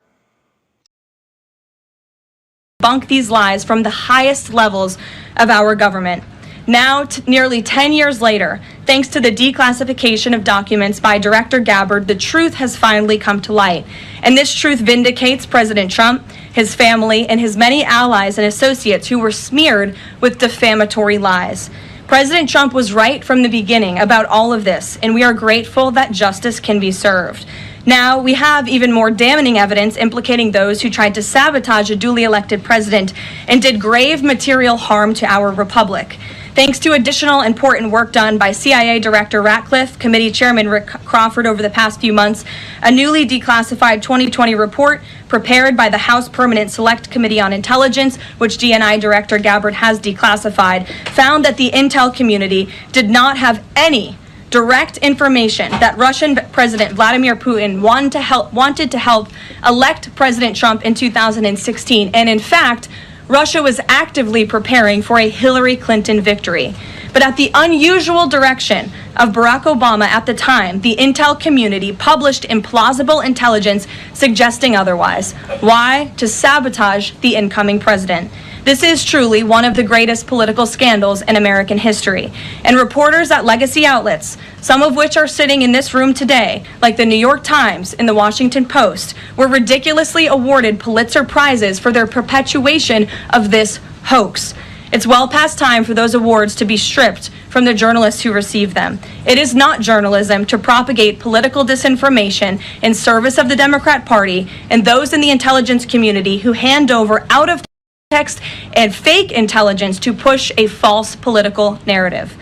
Debunk these lies from the highest levels of our government. Now, nearly 10 years later, thanks to the declassification of documents by Director Gabbard, the truth has finally come to light. And this truth vindicates President Trump, his family, and his many allies and associates who were smeared with defamatory lies. President Trump was right from the beginning about all of this, and we are grateful that justice can be served. Now, we have even more damning evidence implicating those who tried to sabotage a duly elected president and did grave material harm to our republic. Thanks to additional important work done by CIA Director Ratcliffe, Committee Chairman Rick Crawford over the past few months, a newly declassified 2020 report prepared by the House Permanent Select Committee on Intelligence, which DNI Director Gabbard has declassified, found that the intel community did not have any direct information that Russian President Vladimir Putin wanted to help elect President Trump in 2016, and in fact, Russia was actively preparing for a Hillary Clinton victory. But at the unusual direction of Barack Obama at the time, the intel community published implausible intelligence suggesting otherwise. Why? To sabotage the incoming president. This is truly one of the greatest political scandals in American history. And reporters at legacy outlets, some of which are sitting in this room today, like the New York Times and the Washington Post, were ridiculously awarded Pulitzer Prizes for their perpetuation of this hoax. It's well past time for those awards to be stripped from the journalists who receive them. It is not journalism to propagate political disinformation in service of the Democrat Party and those in the intelligence community who hand over out of text and fake intelligence to push a false political narrative.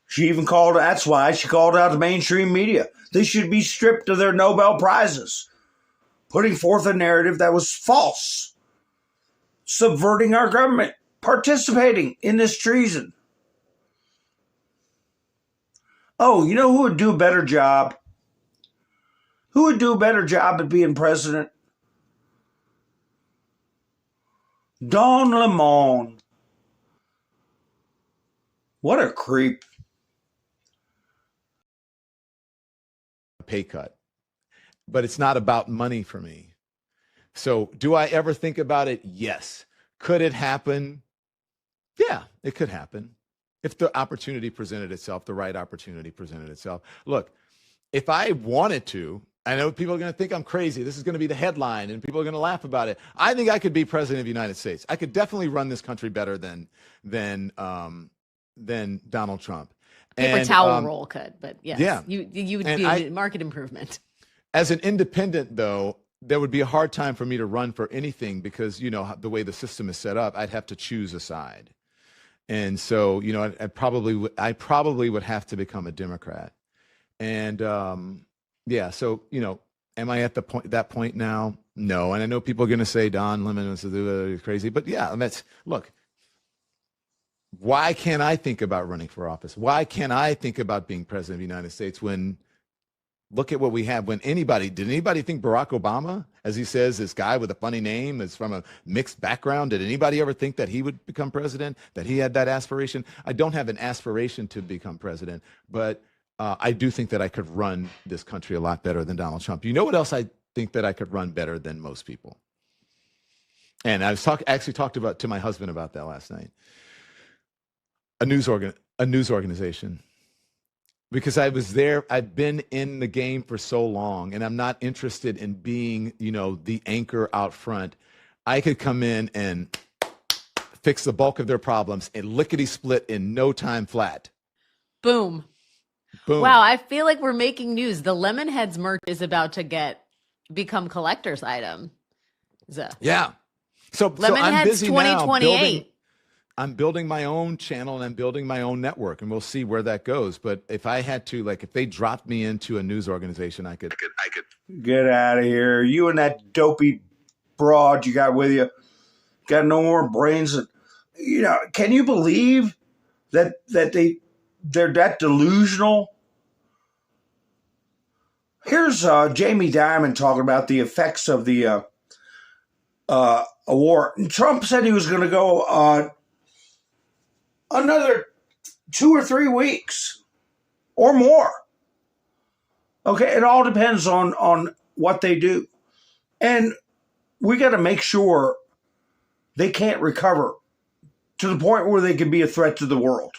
She even called, that's why she called out the mainstream media. They should be stripped of their Nobel Prizes, putting forth a narrative that was false, subverting our government, participating in this treason. Oh, you know who would do a better job? Who would do a better job at being president? Don Lemon. What a creep.
Pay cut, but it's not about money for me. So do I ever think about it? Yes. Could it happen? Yeah, it could happen if the opportunity presented itself, the right opportunity presented itself. Look, if I wanted to, I know people are going to think I'm crazy. This is going to be the headline, and people are going to laugh about it. I think I could be president of the United States. I could definitely run this country better than Donald Trump.
Paper towel roll could, but yes,
yeah,
you would be a market improvement.
As an independent, though, there would be a hard time for me to run for anything because, you know, the way the system is set up, I'd have to choose a side. And so, you know, I probably would have to become a Democrat. And yeah, so, you know, am I at that point now? No. And I know people are going to say Don Lemon was crazy, but yeah, look, why can't I think about running for office? Why can't I think about being president of the United States when, look at what we have. Did anybody think Barack Obama, as he says, this guy with a funny name is from a mixed background? Did anybody ever think that he would become president, that he had that aspiration? I don't have an aspiration to become president, but I do think that I could run this country a lot better than Donald Trump. You know what else I think that I could run better than most people? And I was actually talked to my husband about that last night. A news organization. Because I was there, I've been in the game for so long, and I'm not interested in being, you know, the anchor out front. I could come in and fix the bulk of their problems and lickety-split in no time flat.
Boom.
Boom.
Wow, I feel like we're making news. The Lemonheads merch is about to become collector's item.
Yeah. So I'm
Lemonheads
busy
2028.
I'm building my own channel and I'm building my own network, and we'll see where that goes. But if I had to, like, if they dropped me into a news organization, I could
get out of here. You and that dopey broad you got with you got no more brains than, you know. Can you believe that they're that delusional? Here's Jamie Dimon talking about the effects of the war. And Trump said he was going to go another 2 or 3 weeks or more. Okay, it all depends on what they do. And we got to make sure they can't recover to the point where they can be a threat to the world.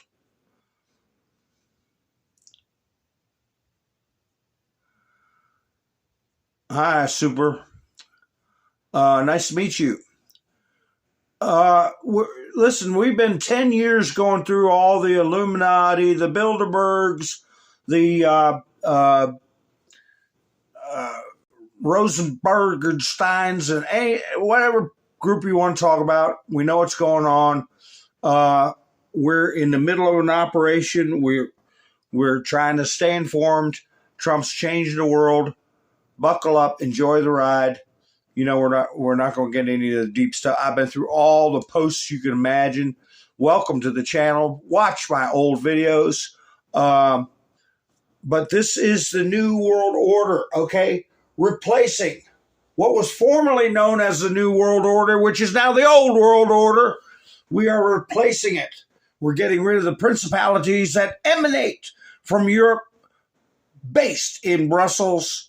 Hi, Super. Nice to meet you. Listen, we've been 10 years going through all the Illuminati, the Bilderbergs, the Rosenbergensteins, and whatever group you want to talk about. We know what's going on. We're in the middle of an operation. We're trying to stay informed. Trump's changing the world. Buckle up, enjoy the ride. You know, we're not going to get any of the deep stuff. I've been through all the posts you can imagine. Welcome to the channel. Watch my old videos. But this is the new world order, okay? Replacing what was formerly known as the New World Order, which is now the Old World Order. We are replacing it. We're getting rid of the principalities that emanate from Europe, based in Brussels.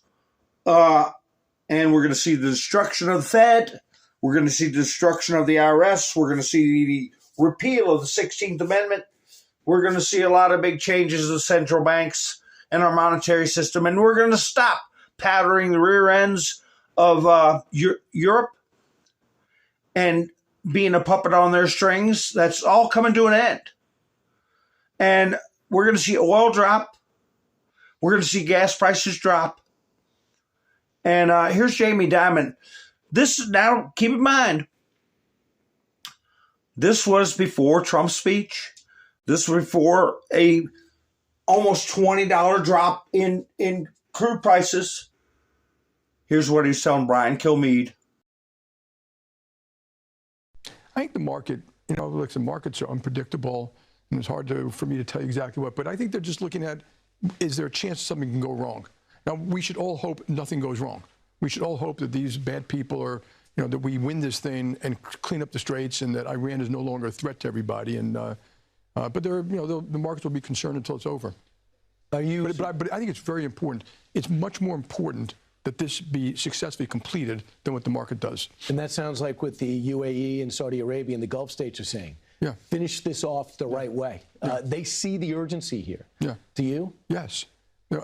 And we're going to see the destruction of the Fed. We're going to see the destruction of the IRS. We're going to see the repeal of the 16th Amendment. We're going to see a lot of big changes of central banks and our monetary system. And we're going to stop powdering the rear ends of Europe and being a puppet on their strings. That's all coming to an end. And we're going to see oil drop. We're going to see gas prices drop. And here's Jamie Dimon. Now, keep in mind, this was before Trump's speech. This was before a almost $20 drop in crude prices. Here's what he's telling Brian Kilmeade.
I think the market, you know, look, the markets are unpredictable, and it's hard for me to tell you exactly what, but I think they're just looking at, is there a chance something can go wrong? Now, we should all hope nothing goes wrong. We should all hope that these bad people are, you know, that we win this thing and clean up the straits, and that Iran is no longer a threat to everybody. And but there, you know, the markets will be concerned until it's over. But I think it's very important. It's much more important that this be successfully completed than what the market does.
And that sounds like what the UAE and Saudi Arabia and the Gulf states are saying.
finish this off the right way. They see the urgency here.
Yeah.
Do you?
Yes.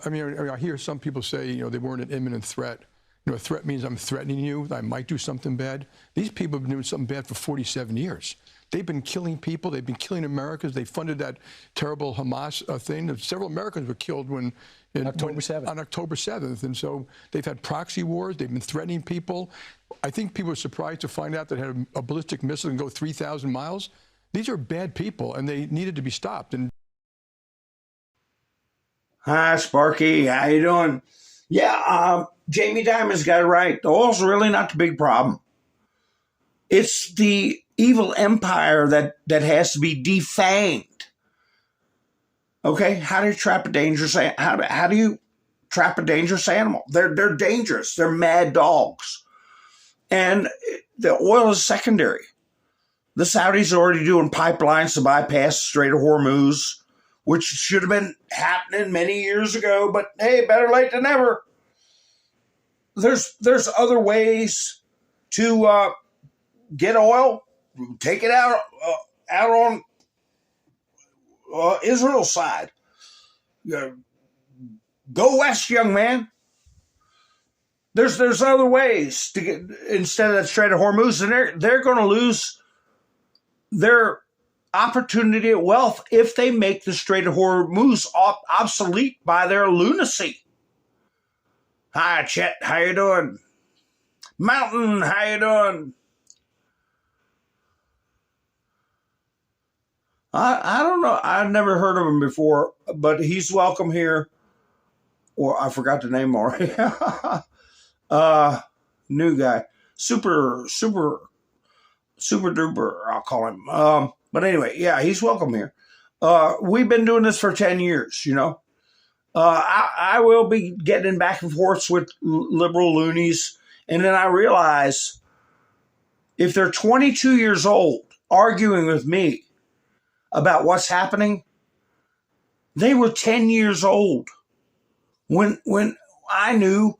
I mean, I hear some people say, they weren't an imminent threat. A threat means I'm threatening you, that I might do something bad. These people have been doing something bad for 47 years. They've been killing people. They've been killing Americans. They funded that terrible Hamas thing. Several Americans were killed on October 7th. And so they've had proxy wars. They've been threatening people. I think people are surprised to find out that they had a ballistic missile and go 3,000 miles. These are bad people, and they needed to be stopped. And
hi, Sparky. How you doing? Yeah, Jamie Dimon's got it right. The oil's really not the big problem. It's the evil empire that has to be defanged. Okay, how do you trap a dangerous? How do you trap a dangerous animal? They're dangerous. They're mad dogs, and the oil is secondary. The Saudis are already doing pipelines to bypass the Strait of Hormuz, which should have been happening many years ago. But hey, better late than never. There's other ways to get oil. Take it out on Israel's side. Go west, young man. There's other ways to get instead of that Strait of Hormuz, and they're going to lose their opportunity at wealth if they make the Strait of Hormuz obsolete by their lunacy. Hi, Chet. How you doing? Mountain, how you doing? I don't know. I've never heard of him before, but he's welcome here. Or I forgot the name already. New guy. Super duper, I'll call him. But anyway, yeah, he's welcome here. We've been doing this for 10 years, I will be getting back and forth with liberal loonies. And then I realize if they're 22 years old arguing with me about what's happening, they were 10 years old when I knew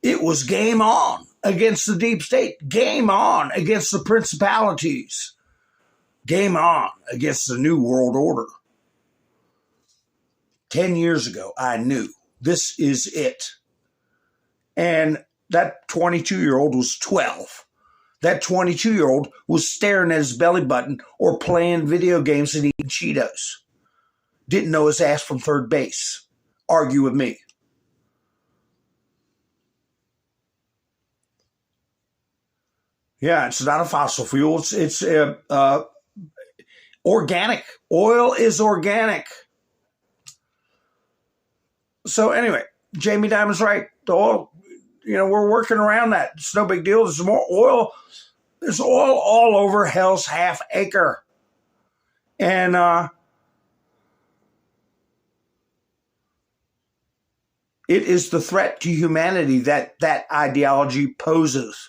it was game on against the deep state, game on against the principalities, game on against the New World Order. 10 years ago, I knew this is it. And that 22-year-old was 12. That 22-year-old was staring at his belly button or playing video games and eating Cheetos. Didn't know his ass from third base. Argue with me. Yeah, it's not a fossil fuel. It's organic. Oil is organic. So anyway, Jamie Dimon's right. The oil, we're working around that. It's no big deal. There's more oil. There's oil all over hell's half acre. And it is the threat to humanity that ideology poses.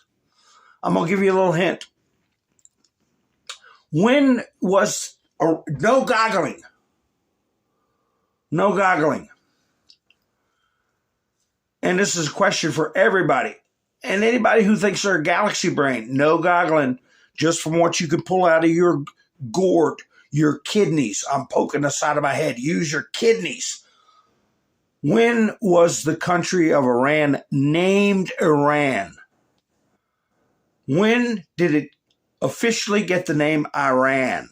I'm going to give you a little hint. When was no goggling? No goggling. And this is a question for everybody. And anybody who thinks they're a galaxy brain, no goggling, just from what you can pull out of your gourd, your kidneys. I'm poking the side of my head. Use your kidneys. When was the country of Iran named Iran? When did it officially get the name Iran?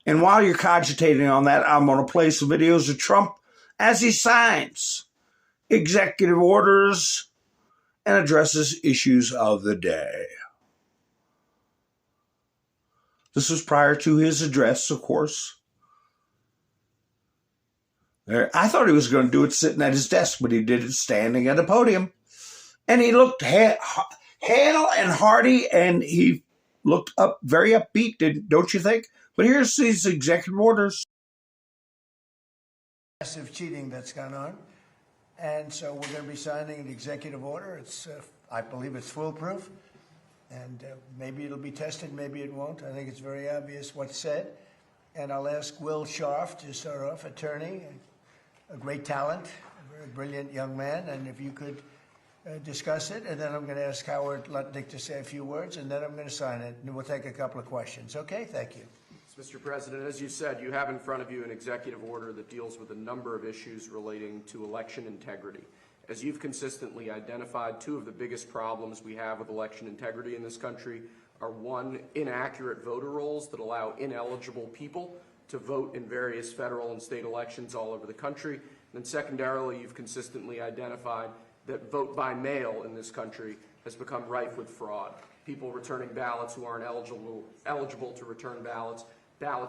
And while you're cogitating on that, I'm going to play some videos of Trump as he signs executive orders and addresses issues of the day. This was prior to his address, of course. I thought he was going to do it sitting at his desk, but he did it standing at a podium. And he looked hale and hearty, and he looked up very upbeat, don't you think? But here's these executive orders.
Massive cheating that's gone on. And so we're going to be signing an executive order. It's, I believe it's foolproof. And maybe it'll be tested, maybe it won't. I think it's very obvious what's said. And I'll ask Will Scharf to start off, attorney, a great talent, a very brilliant young man. And if you could discuss it, and then I'm going to ask Howard Lutnick to say a few words, and then I'm going to sign it, and we'll take a couple of questions. Okay? Thank you.
Mr. President, as you said, you have in front of you an executive order that deals with a number of issues relating to election integrity. As you've consistently identified, two of the biggest problems we have with election integrity in this country are, one, inaccurate voter rolls that allow ineligible people to vote in various federal and state elections all over the country. And then secondarily, you've consistently identified that vote by mail in this country has become rife with fraud. People returning ballots who aren't eligible to return ballots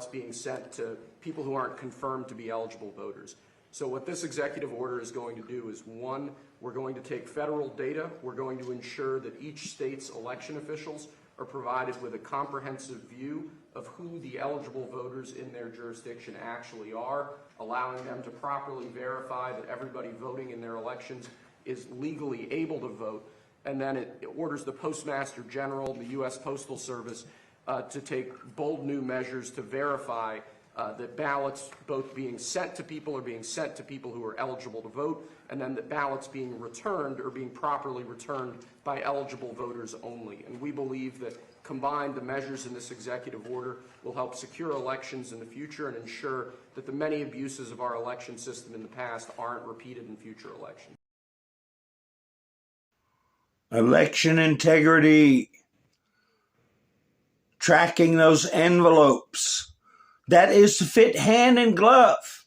being sent to people who aren't confirmed to be eligible voters. So what this executive order is going to do is, one, we're going to take federal data. We're going to ensure that each state's election officials are provided with a comprehensive view of who the eligible voters in their jurisdiction actually are, allowing them to properly verify that everybody voting in their elections is legally able to vote. And then it orders the Postmaster General, the U.S. Postal Service, to take bold new measures to verify that ballots both being sent to people are being sent to people who are eligible to vote, and then that ballots being returned are being properly returned by eligible voters only. And we believe that combined, the measures in this executive order will help secure elections in the future and ensure that the many abuses of our election system in the past aren't repeated in future elections.
Election integrity, tracking those envelopes. That is to fit hand in glove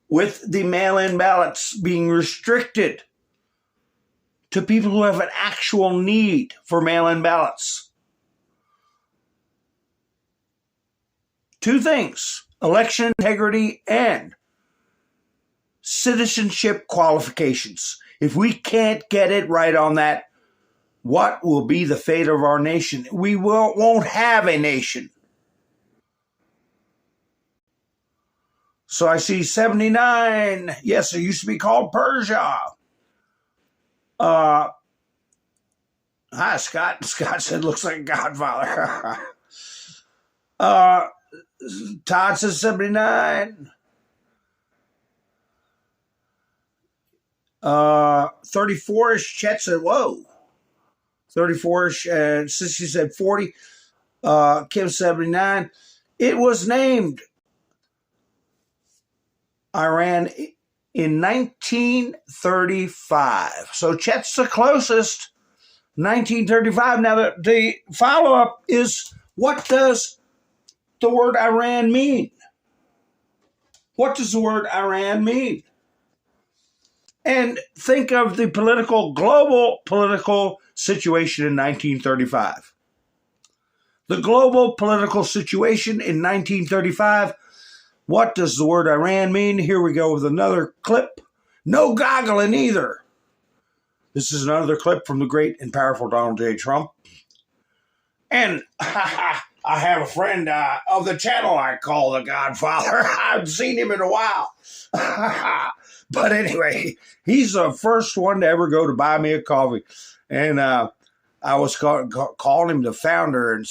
with the mail-in ballots being restricted to people who have an actual need for mail-in ballots. Two things: election integrity and citizenship qualifications. If we can't get it right on that, what will be the fate of our nation? We won't have a nation. So I see 79. Yes, it used to be called Persia. Hi, Scott. Scott said, looks like a Godfather. Todd says 79. 34-ish. Chet said, whoa. 34-ish. And Sissy said 40. Kim 79. It was named Iran in 1935. So Chet's the closest. 1935. Now the follow-up is, what does the word Iran mean? What does the word Iran mean? And think of the global political situation in 1935. The global political situation in 1935. What does the word Iran mean? Here we go with another clip. No goggling either. This is another clip from the great and powerful Donald J. Trump. And I have a friend of the channel I call the Godfather. I haven't seen him in a while. But anyway, he's the first one to ever go to buy me a coffee. And I was calling him the founder, and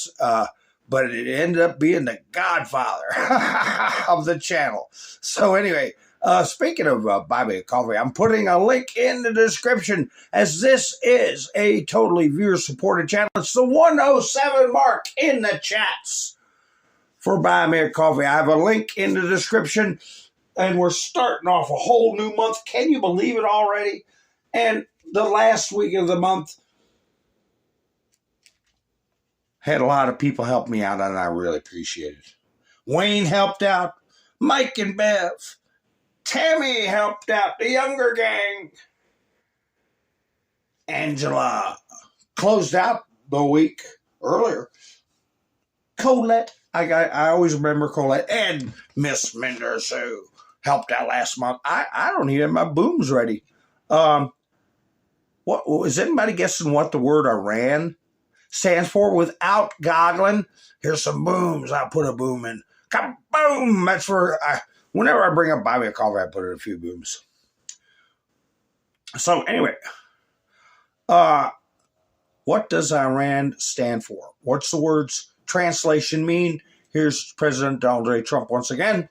but it ended up being the Godfather of the channel. So anyway, speaking of buy me a coffee, I'm putting a link in the description, as this is a totally viewer-supported channel. It's the 107 mark in the chats for buy me a coffee. I have a link in the description. And we're starting off a whole new month. Can you believe it already? And the last week of the month had a lot of people help me out, and I really appreciate it. Wayne helped out. Mike and Bev. Tammy helped out. The Younger Gang. Angela closed out the week earlier. Colette. I always remember Colette. And Miss Menders, who helped out last month. I don't even have my booms ready. What is anybody guessing what the word Iran stands for without goggling? Here's some booms. I'll put a boom in. Kaboom! That's for whenever I bring up buy me a coffee, I put in a few booms. So anyway, what does Iran stand for? What's the word's translation mean? Here's President Donald J. Trump once again.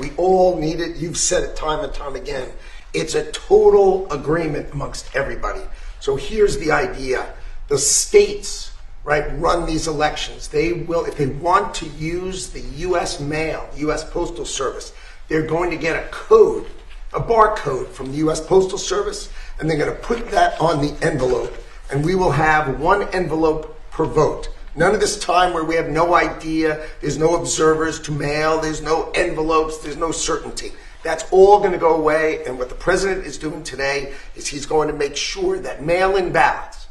We all need it. You've said it time and time again. It's a total agreement amongst everybody. So here's the idea. The states, right, run these elections. They will, if they want to use the U.S. mail, U.S. Postal Service, they're going to get a code, a barcode from the U.S. Postal Service, and they're going to put that on the envelope, and we will have one envelope per vote. None of this time where we have no idea, there's no observers to mail, there's no envelopes, there's no certainty. That's all going to go away, and what the president is doing today is he's going to make sure that mail-in ballots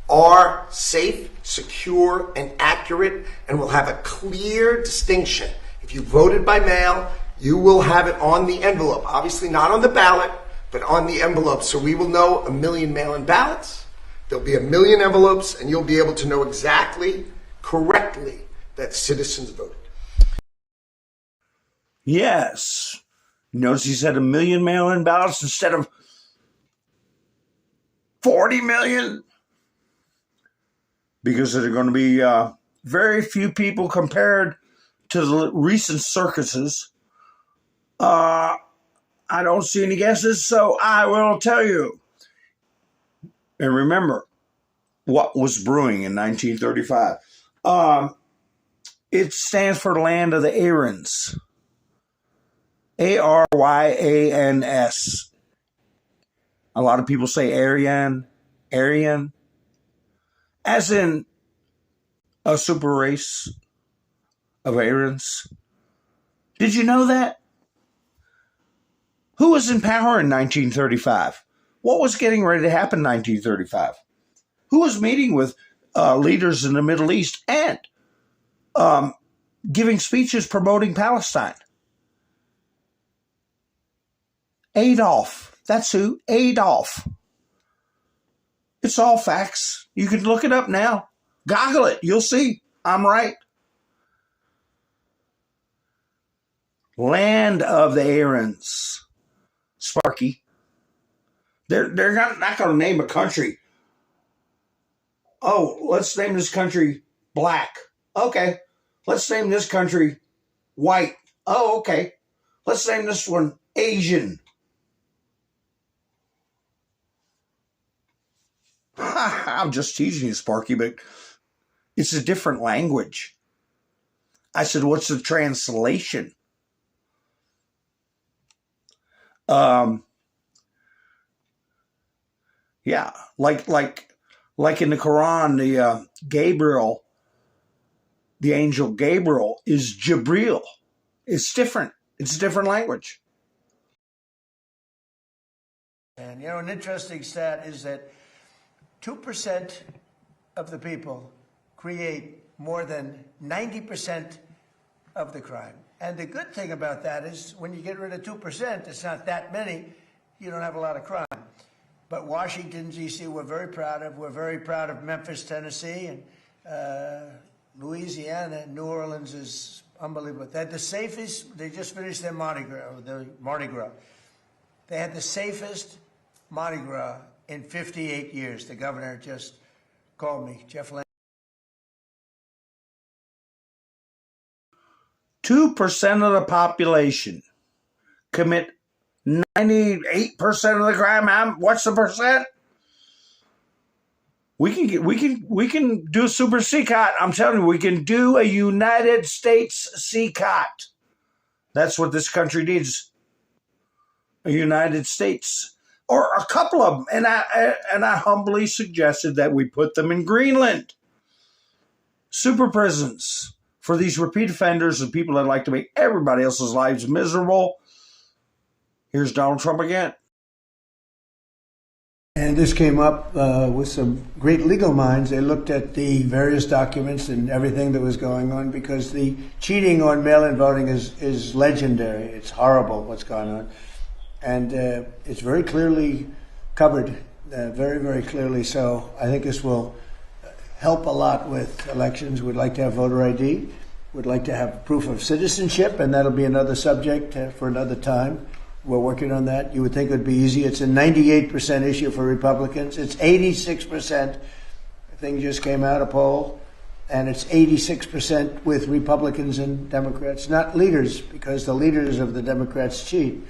are safe, secure, and accurate, and will have a clear distinction. If you voted by mail, you will have it on the envelope. Obviously not on the ballot, but on the envelope. So we will know 1 million mail-in ballots. There'll be 1 million envelopes, and you'll be able to know exactly, correctly, that citizens voted.
Yes. Notice he said 1 million mail-in ballots instead of 40 million. Because there are going to be very few people compared to the recent circuses. I don't see any guesses, so I will tell you. And remember what was brewing in 1935. It stands for the land of the Aryans. Aryans. A lot of people say Aryan, as in a super race of Aryans. Did you know that? Who was in power in 1935? What was getting ready to happen in 1935? Who was meeting with leaders in the Middle East and giving speeches promoting Palestine? Adolf. That's who. Adolf. It's all facts. You can look it up now. Goggle it. You'll see. I'm right. Land of the Aryans. Sparky. They're not going to name a country. Oh, let's name this country black. Okay. Let's name this country white. Oh, okay. Let's name this one Asian. I'm just teasing you, Sparky, but it's a different language. I said, what's the translation? Yeah, like in the Quran, the Gabriel, the angel Gabriel is Jibril. It's different. It's a different language.
And, an interesting stat is that 2% of the people create more than 90% of the crime. And the good thing about that is when you get rid of 2%, it's not that many, you don't have a lot of crime. But Washington, D.C., we're very proud of. We're very proud of Memphis, Tennessee, and Louisiana. New Orleans is unbelievable. They had the safest, they just finished their Mardi Gras. They had the safest Mardi Gras in 58 years. The governor just called me, Jeff Lane.
2% of the population commit 98% of the crime. What's the percent? We can do a super CCOT. I'm telling you, we can do a United States CCOT. That's what this country needs. A United States. Or a couple of them. And I humbly suggested that we put them in Greenland. Super prisons for these repeat offenders and people that like to make everybody else's lives miserable. Here's Donald Trump again.
And this came up with some great legal minds. They looked at the various documents and everything that was going on because the cheating on mail-in voting is legendary. It's horrible what's going on. And it's very clearly covered, very, very clearly. So I think this will help a lot with elections. We'd like to have voter ID. We'd like to have proof of citizenship, and that'll be another subject for another time. We're working on that. You would think it would be easy. It's a 98% issue for Republicans. It's 86%. The thing just came out, a poll. and it's 86% with Republicans and Democrats, not leaders, because the leaders of the Democrats cheat.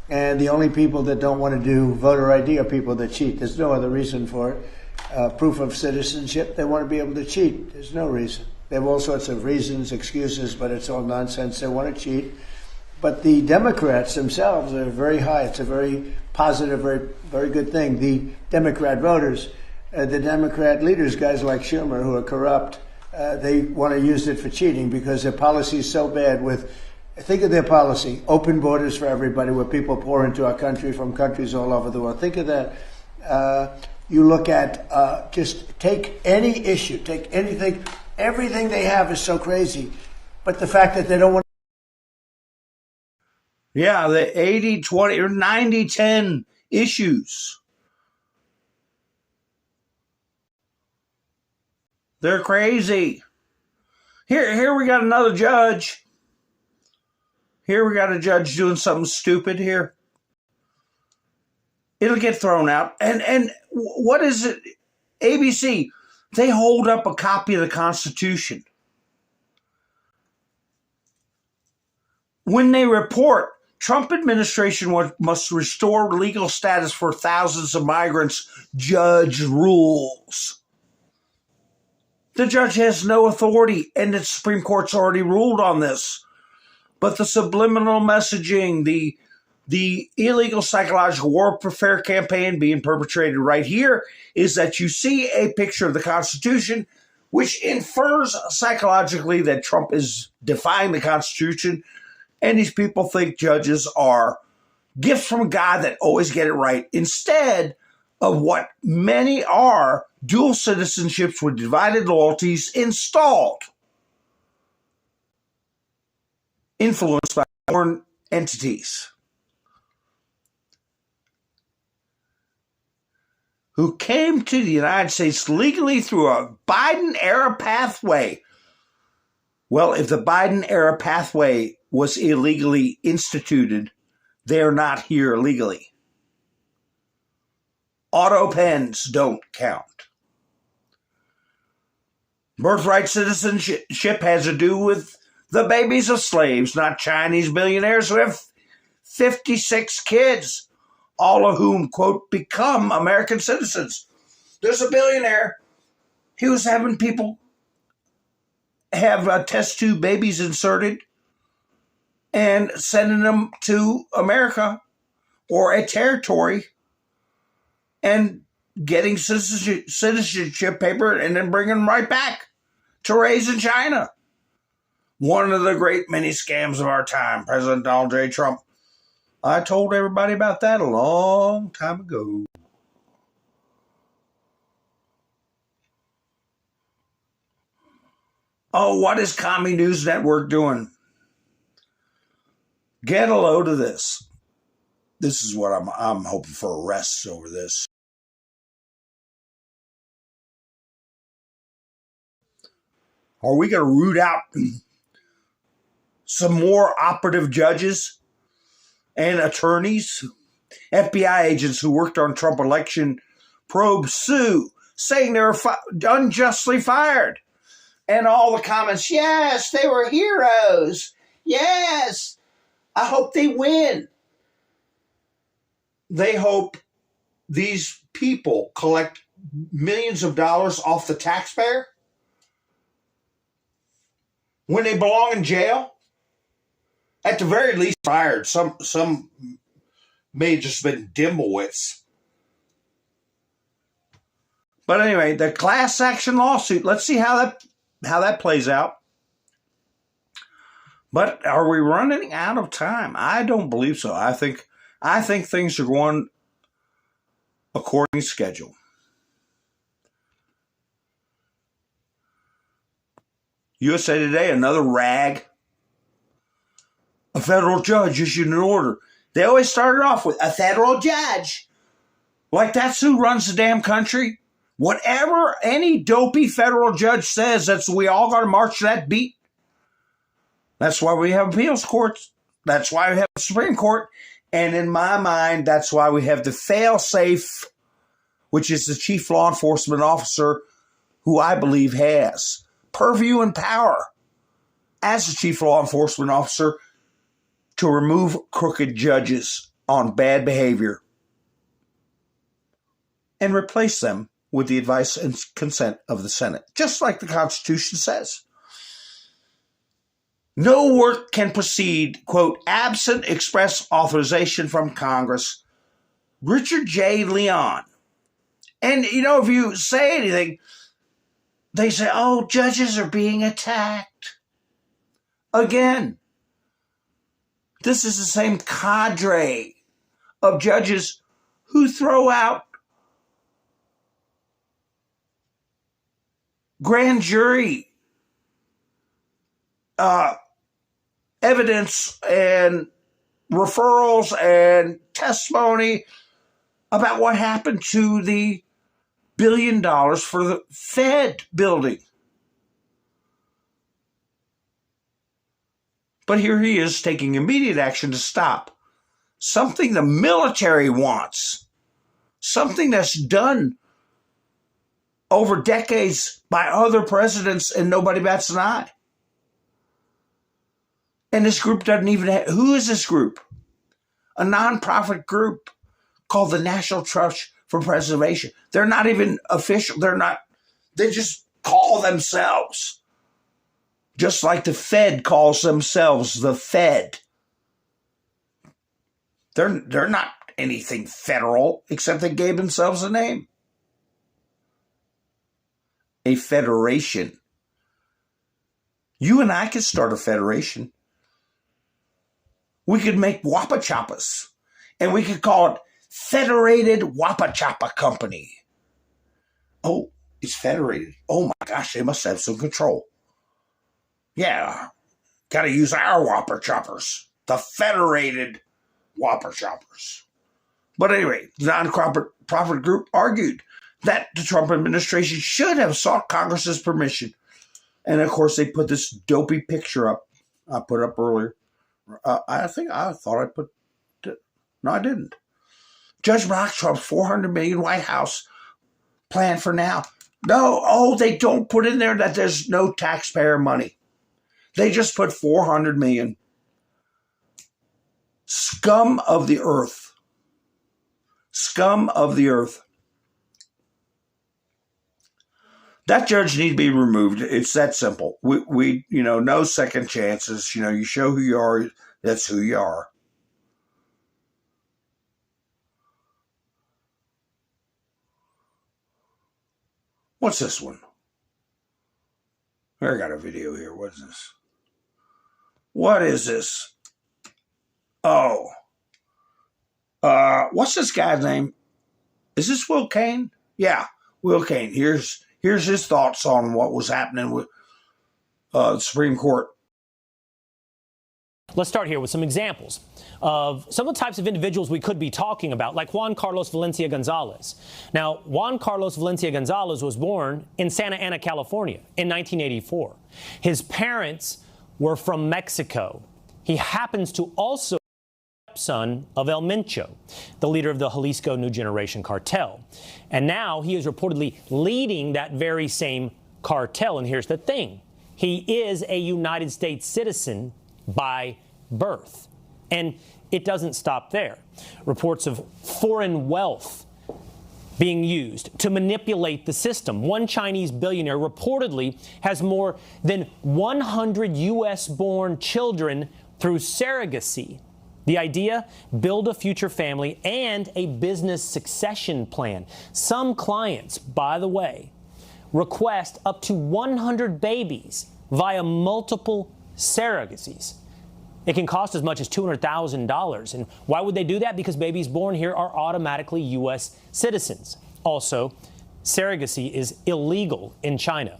And the only people that don't want to do voter ID are people that cheat. There's no other reason for it. Proof of citizenship, they want to be able to cheat. There's no reason. They have all sorts of reasons, excuses, but it's all nonsense. They want to cheat. But the Democrats themselves are very high. It's a very positive, very, very good thing. The Democrat voters, the Democrat leaders, guys like Schumer, who are corrupt, they want to use it for cheating because their policy is so bad with, think of their policy, open borders for everybody where people pour into our country from countries all over the world. Think of that. You look at, just take any issue, take anything, everything they have is so crazy. But the fact that they don't want
Yeah, the 80-20 or 90-10 issues. They're crazy. Here we got another judge. Here we got a judge doing something stupid here. It'll get thrown out. And what is it? ABC, they hold up a copy of the Constitution. When they report, Trump administration must restore legal status for thousands of migrants, judge rules. The judge has no authority, and the Supreme Court's already ruled on this. But the subliminal messaging, the illegal psychological warfare campaign being perpetrated right here is that you see a picture of the Constitution, which infers psychologically that Trump is defying the Constitution, and these people think judges are gifts from God that always get it right, instead of what many are, dual citizenships with divided loyalties installed, influenced by foreign entities who came to the United States legally through a Biden-era pathway. Well, if the Biden-era pathway was illegally instituted, they're not here legally. Auto pens don't count. Birthright citizenship has to do with the babies of slaves, not Chinese billionaires who have 56 kids, all of whom, quote, become American citizens. There's a billionaire. He was having people have test tube babies inserted and sending them to America or a territory and getting citizenship paper and then bringing them right back to raise in China. One of the great many scams of our time, President Donald J. Trump. I told everybody about that a long time ago. Oh, what is Commie News Network doing? Get a load of this. This is what I'm hoping for arrests over this. Are we going to root out some more operative judges and attorneys? FBI agents who worked on Trump election probe sue, saying they were unjustly fired. And all the comments, yes, they were heroes. Yes, I hope they win. They hope these people collect millions of dollars off the taxpayer when they belong in jail. At the very least, fired. Some may have just been dimwits. But anyway, the class action lawsuit. Let's see how that plays out. But are we running out of time? I don't believe so. I think things are going according to schedule. USA Today, another rag. A federal judge issued an order. They always started off with a federal judge. Like that's who runs the damn country. Whatever any dopey federal judge says, we all got to march to that beat. That's why we have appeals courts. That's why we have the Supreme Court. And in my mind, that's why we have the fail-safe, which is the chief law enforcement officer, who I believe has purview and power as the chief law enforcement officer to remove crooked judges on bad behavior and replace them with the advice and consent of the Senate, just like the Constitution says. No work can proceed, quote, absent express authorization from Congress. Richard J. Leon. And, you know, if you say anything, they say, oh, judges are being attacked. Again, this is the same cadre of judges who throw out grand jury evidence and referrals and testimony about what happened to the $1 billion for the Fed building. But here he is taking immediate action to stop something the military wants, something that's done over decades by other presidents and nobody bats an eye. And this group doesn't even have, who is this group? A nonprofit group called the National Trust for Preservation. They're not even official. They just call themselves. Just like the Fed calls themselves the Fed. They're not anything federal, except they gave themselves a name. A federation. You and I could start a federation. We could make Wapa Chappas, and we could call it Federated Wapa Chappa Company. Oh, it's federated. Oh my gosh, they must have some control. Yeah, got to use our Whopper Choppers, the Federated Whopper Choppers. But anyway, the non-profit group argued that the Trump administration should have sought Congress's permission. And of course, they put this dopey picture up. I put up earlier. I thought I put it. No, I didn't. Judge Brock Trump's $400 million White House plan for now. No, they don't put in there that there's no taxpayer money. They just put $400 million. Scum of the earth. Scum of the earth. That judge needs to be removed. It's that simple. We no second chances. You show who you are, that's who you are. What's this one? I got a video here. What is this? What is this? Oh. What's this guy's name? Is this Will Cain? Yeah, Will Cain. Here's his thoughts on what was happening with the Supreme Court.
Let's start here with some examples of some of the types of individuals we could be talking about, like Juan Carlos Valencia Gonzalez. Now, Juan Carlos Valencia Gonzalez was born in Santa Ana, California in 1984. His parents were from Mexico. He happens to also be the son of El Mencho, the leader of the Jalisco New Generation cartel. And now he is reportedly leading that very same cartel. And here's the thing. He is a United States citizen by birth. And it doesn't stop there. Reports of foreign wealth being used to manipulate the system. One Chinese billionaire reportedly has more than 100 U.S.-born children through surrogacy. The idea, build a future family and a business succession plan. Some clients, by the way, request up to 100 babies via multiple surrogacies. It can cost as much as $200,000. And why would they do that? Because babies born here are automatically U.S. citizens. Also, surrogacy is illegal in China.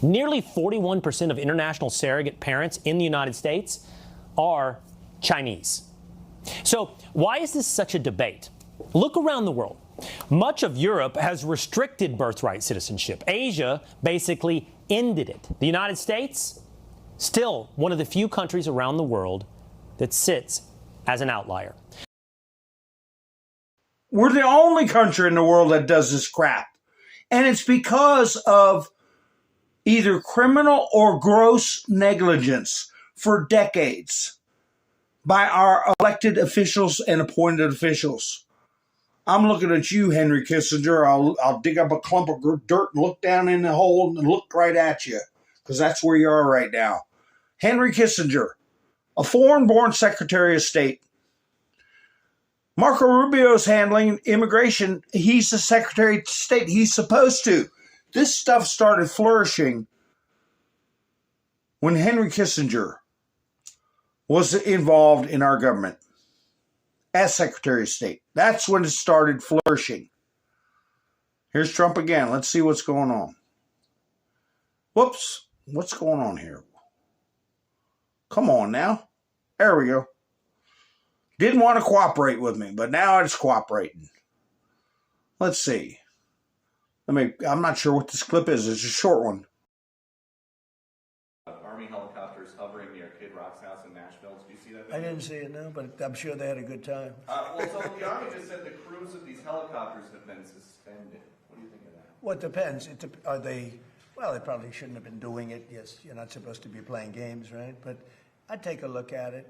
Nearly 41% of international surrogate parents in the United States are Chinese. So why is this such a debate? Look around the world. Much of Europe has restricted birthright citizenship. Asia basically ended it. The United States, still one of the few countries around the world that sits as an outlier.
We're the only country in the world that does this crap. And it's because of either criminal or gross negligence for decades by our elected officials and appointed officials. I'm looking at you, Henry Kissinger. I'll dig up a clump of dirt and look down in the hole and look right at you, because that's where you are right now. Henry Kissinger, a foreign-born Secretary of State. Marco Rubio's handling immigration. He's the Secretary of State. He's supposed to. This stuff started flourishing when Henry Kissinger was involved in our government as Secretary of State. That's when it started flourishing. Here's Trump again. Let's see what's going on. Whoops. What's going on here? Come on now. There we go. Didn't want to cooperate with me, but now it's cooperating. Let's see. I'm not sure what this clip is. It's a short one.
Army helicopters hovering near Kid Rock's house in Nashville. Did you see that video?
I didn't see it, no, but I'm sure they had a good time.
So the Army just said the crews of these helicopters have been suspended. What do you think of that?
Well, it depends. Are they? Well, they probably shouldn't have been doing it. Yes, you're not supposed to be playing games, right? But I'd take a look at it.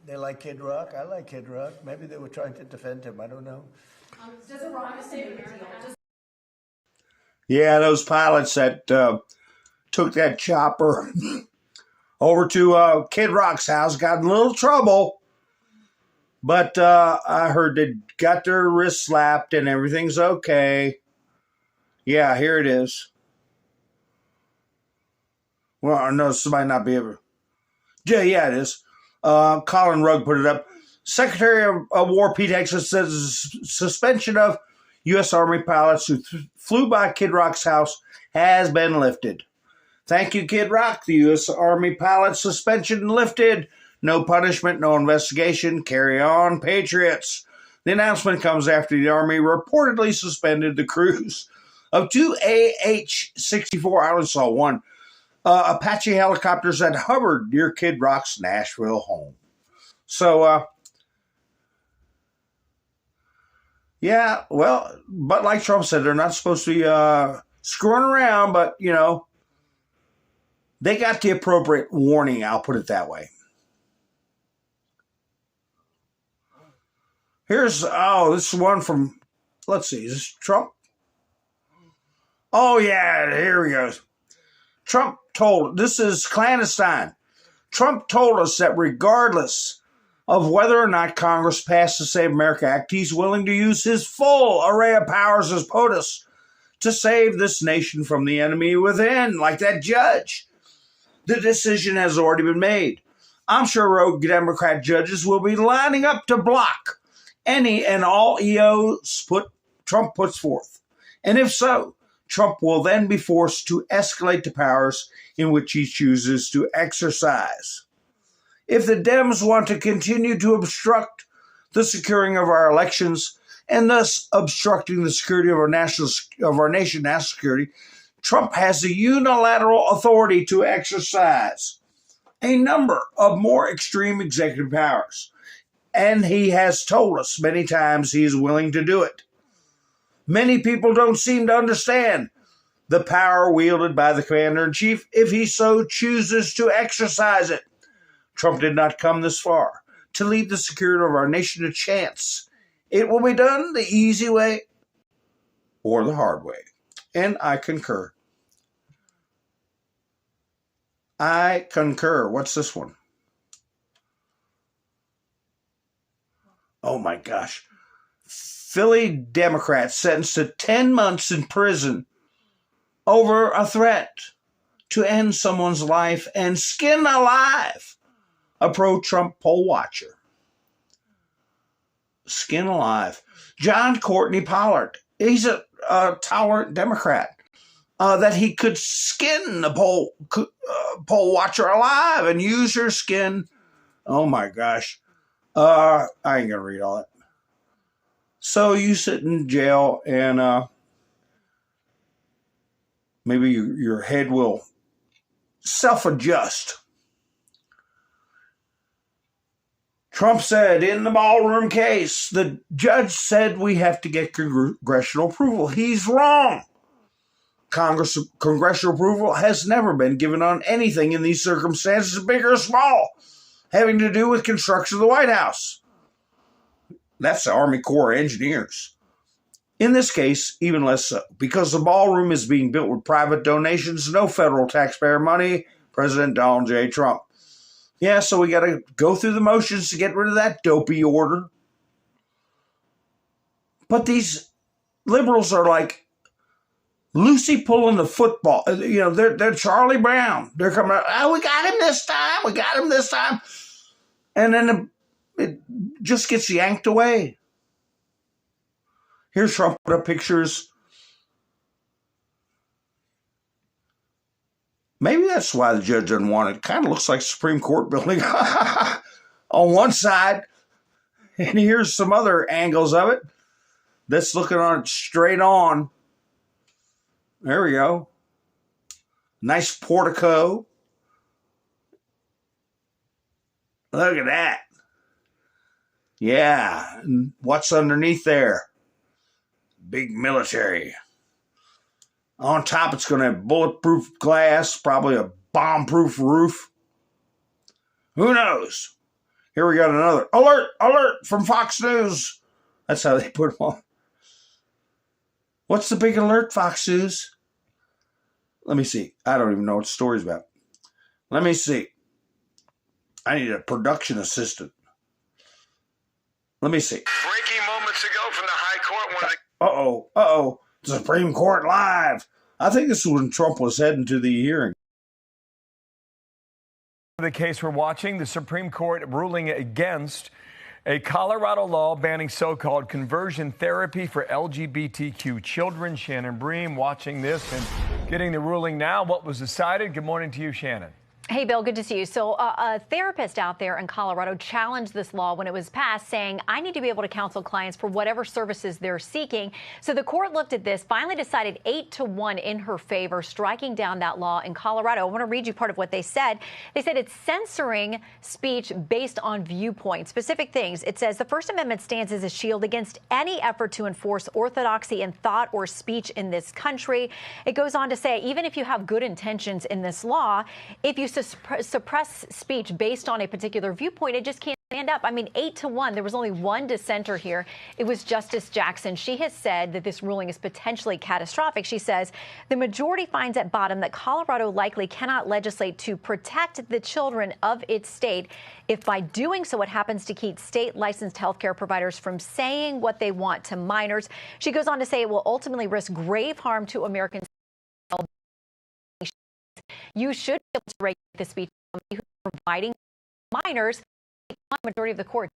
They like Kid Rock. I like Kid Rock. Maybe they were trying to defend him. I don't know.
Does a rock save America?
Yeah, those pilots that took that chopper over to Kid Rock's house got in a little trouble. But I heard they got their wrists slapped and everything's okay. Yeah, here it is. Well, no, this might not be able. Yeah, it is. Colin Rugg put it up. Secretary of War Pete Hegseth says suspension of U.S. Army pilots who flew by Kid Rock's house has been lifted. Thank you, Kid Rock. The U.S. Army pilot suspension lifted. No punishment, no investigation. Carry on, Patriots. The announcement comes after the Army reportedly suspended the crews of two AH-64, I only saw one, Apache helicopters that hovered near Kid Rock's Nashville home. So, yeah, well, but like Trump said, they're not supposed to be screwing around, but, you know, they got the appropriate warning, I'll put it that way. Here's, this is one from, let's see, is this Trump? Oh, yeah, here he goes. Trump told, this is clandestine. Trump told us that regardless of whether or not Congress passed the Save America Act, he's willing to use his full array of powers as POTUS to save this nation from the enemy within, like that judge. The decision has already been made. I'm sure rogue Democrat judges will be lining up to block any and all EOs Trump puts forth. And if so, Trump will then be forced to escalate the powers in which he chooses to exercise. If the Dems want to continue to obstruct the securing of our elections and thus obstructing the security of our nation's national security, Trump has the unilateral authority to exercise a number of more extreme executive powers. And he has told us many times he is willing to do it. Many people don't seem to understand the power wielded by the commander-in-chief if he so chooses to exercise it. Trump did not come this far to leave the security of our nation to chance. It will be done the easy way or the hard way. And I concur. I concur. What's this one? Oh my gosh. Philly Democrat sentenced to 10 months in prison over a threat to end someone's life and skin alive a pro-Trump poll watcher. Skin alive. John Courtney Pollard. He's a tolerant Democrat. That he could skin the poll watcher alive and use her skin. Oh my gosh. I ain't gonna read all that. So you sit in jail and maybe your head will self-adjust. Trump said in the ballroom case, the judge said we have to get congressional approval. He's wrong. congressional approval has never been given on anything in these circumstances, big or small, having to do with construction of the White House. That's the Army Corps of Engineers. In this case, even less so, because the ballroom is being built with private donations, no federal taxpayer money, President Donald J. Trump. Yeah, so we got to go through the motions to get rid of that dopey order. But these liberals are like Lucy pulling the football. They're Charlie Brown. They're coming out, oh, we got him this time. We got him this time. And then it just gets yanked away. Here's Trump put up pictures. Maybe that's why the judge doesn't want it. It kind of looks like Supreme Court building on one side. And here's some other angles of it that's looking on it straight on. There we go. Nice portico. Look at that. Yeah. And what's underneath there? Big military. On top, it's going to have bulletproof glass, probably a bomb-proof roof. Who knows? Here we got another. Alert, alert from Fox News. That's how they put them on. What's the big alert, Fox News? Let me see. I don't even know what the story's about. Let me see. I need a production assistant. Let me see.
Breaking moments ago from the High Court.
Uh-oh. The Supreme Court live. I think this is when Trump was heading to the hearing.
The case we're watching, the Supreme Court ruling against a Colorado law banning so-called conversion therapy for LGBTQ children. Shannon Bream watching this and getting the ruling now. What was decided? Good morning to you, Shannon.
Hey, Bill, good to see you. So a therapist out there in Colorado challenged this law when it was passed, saying, I need to be able to counsel clients for whatever services they're seeking. So the court looked at this, finally decided 8-1 in her favor, striking down that law in Colorado. I want to read you part of what they said. They said it's censoring speech based on viewpoint. Specific things. It says the First Amendment stands as a shield against any effort to enforce orthodoxy in thought or speech in this country. It goes on to say, even if you have good intentions in this law, if you suppress speech based on a particular viewpoint, it just can't stand up. I mean, 8-1. There was only one dissenter here. It was Justice Jackson. She has said that this ruling is potentially catastrophic. She says the majority finds at bottom that Colorado likely cannot legislate to protect the children of its state if by doing so it happens to keep state licensed healthcare providers from saying what they want to minors. She goes on to say it will ultimately risk grave harm to Americans. You should be able to regulate the speech of somebody who's providing minors. The majority of the court.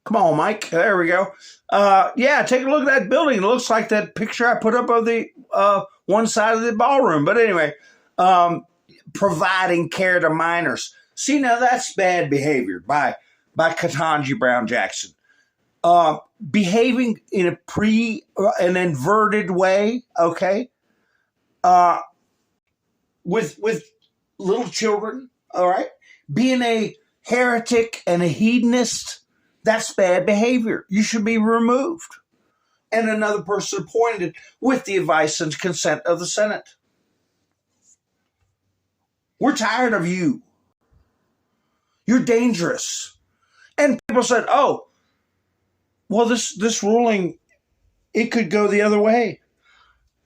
Come on, Mike. There we go. Yeah, take a look at that building. It looks like that picture I put up of the one side of the ballroom. But anyway, providing care to minors. See, now that's bad behavior by Ketanji Brown Jackson. Behaving in an inverted way, okay? With little children, all right? Being a heretic and a hedonist, that's bad behavior. You should be removed. And another person appointed with the advice and consent of the Senate. We're tired of you. You're dangerous. And people said, oh, well, this ruling, it could go the other way.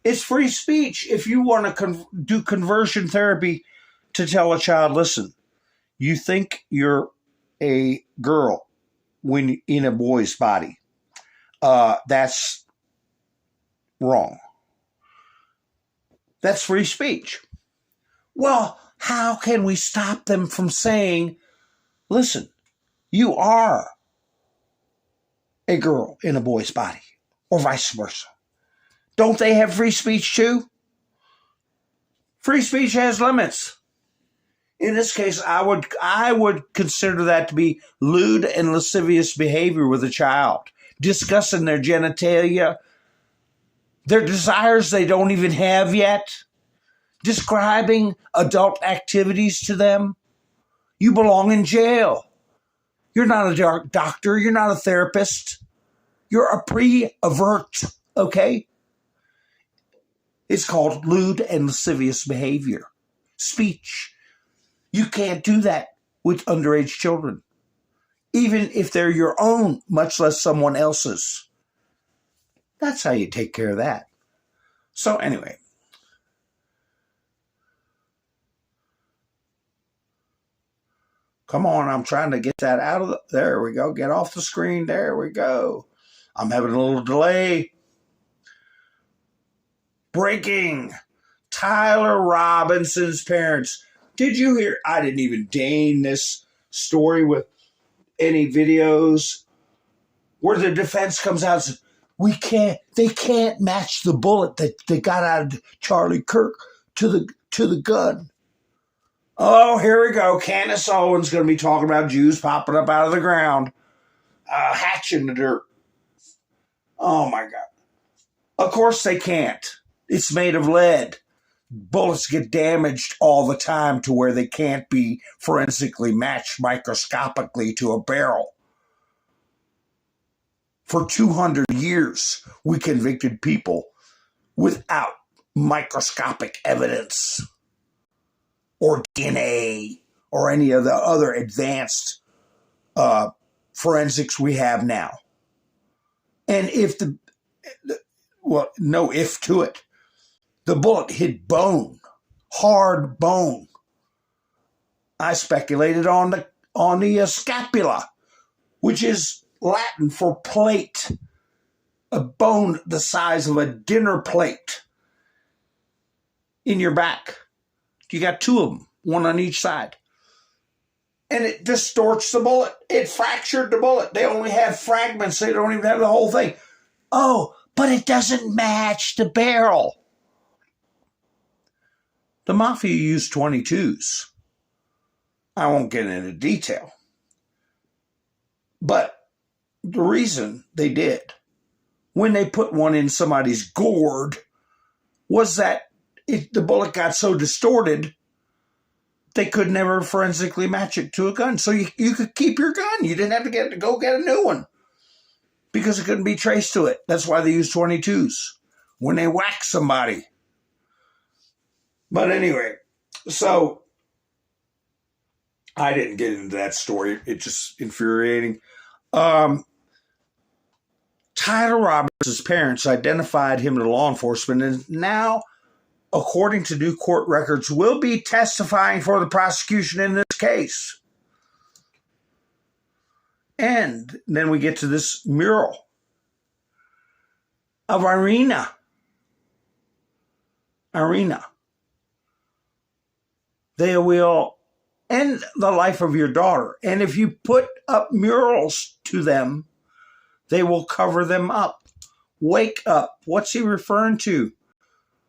It's free speech. If you want to do conversion therapy to tell a child, listen, you think you're a girl when in a boy's body. That's wrong. That's free speech. Well, how can we stop them from saying, listen, you are a girl in a boy's body, or vice versa? Don't they have free speech too? Free speech has limits. In this case, I would consider that to be lewd and lascivious behavior with a child, discussing their genitalia, their desires they don't even have yet, describing adult activities to them. You belong in jail. You're not a doctor. You're not a therapist. You're a pre-avert, okay? It's called lewd and lascivious behavior. Speech. You can't do that with underage children, even if they're your own, much less someone else's. That's how you take care of that. So anyway. Come on, I'm trying to get that out of the... There we go. Get off the screen. There we go. I'm having a little delay. Breaking. Tyler Robinson's parents. Did you hear? I didn't even deign this story with any videos where the defense comes out and says, they can't match the bullet that they got out of Charlie Kirk to the gun. Oh, here we go. Candace Owens going to be talking about Jews popping up out of the ground. Hatch in the dirt. Oh, my God. Of course they can't. It's made of lead. Bullets get damaged all the time to where they can't be forensically matched microscopically to a barrel. For 200 years, we convicted people without microscopic evidence or DNA or any of the other advanced forensics we have now. And if no if to it, the bullet hit bone, hard bone. I speculated on the scapula, which is Latin for plate, a bone the size of a dinner plate in your back. You got two of them, one on each side. And it distorts the bullet. It fractured the bullet. They only have fragments. They don't even have the whole thing. Oh, but it doesn't match the barrel. The mafia used 22s. I won't get into detail. But the reason they did, when they put one in somebody's gourd, was that the bullet got so distorted, they could never forensically match it to a gun. So you could keep your gun. You didn't have to go get a new one because it couldn't be traced to it. That's why they use 22s when they whack somebody. But anyway, so I didn't get into that story. It's just infuriating. Tyler Robinson's parents identified him to law enforcement and now, according to new court records, will be testifying for the prosecution in this case. And then we get to this mural of Irina. They will end the life of your daughter. And if you put up murals to them, they will cover them up. Wake up. What's he referring to?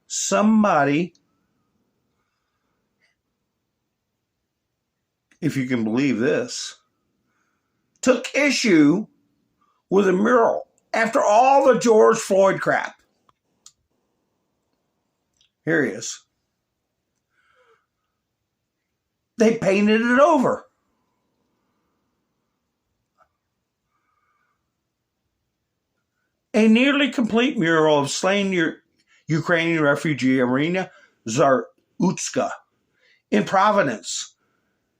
Somebody, if you can believe this, took issue with a mural after all the George Floyd crap. Here he is. They painted it over. A nearly complete mural of slain Ukrainian refugee Irina Zarutska in Providence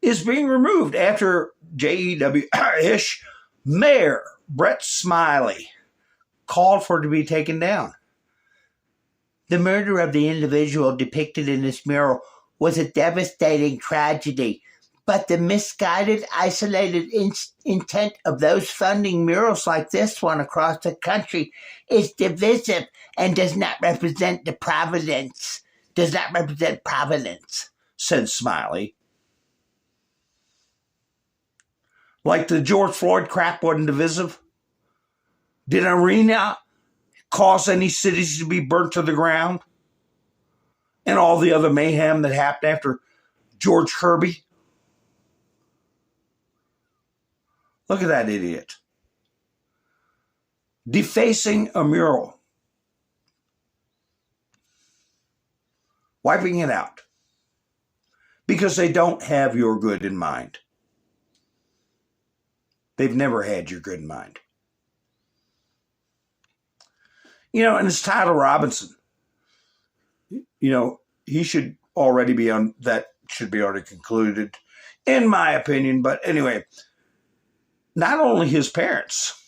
is being removed after JEW-ish Mayor Brett Smiley called for it to be taken down. The murder of the individual depicted in this mural was a devastating tragedy, but the misguided, isolated intent of those funding murals like this one across the country is divisive and does not represent providence, said Smiley. Like the George Floyd crap wasn't divisive? Did Irina cause any cities to be burnt to the ground? And all the other mayhem that happened after George Kirby? Look at that idiot. Defacing a mural. Wiping it out. Because they don't have your good in mind. They've never had your good mind. You know, and it's Tyler Robinson. You know, he should already be on, that should be already concluded, in my opinion. But anyway, not only his parents,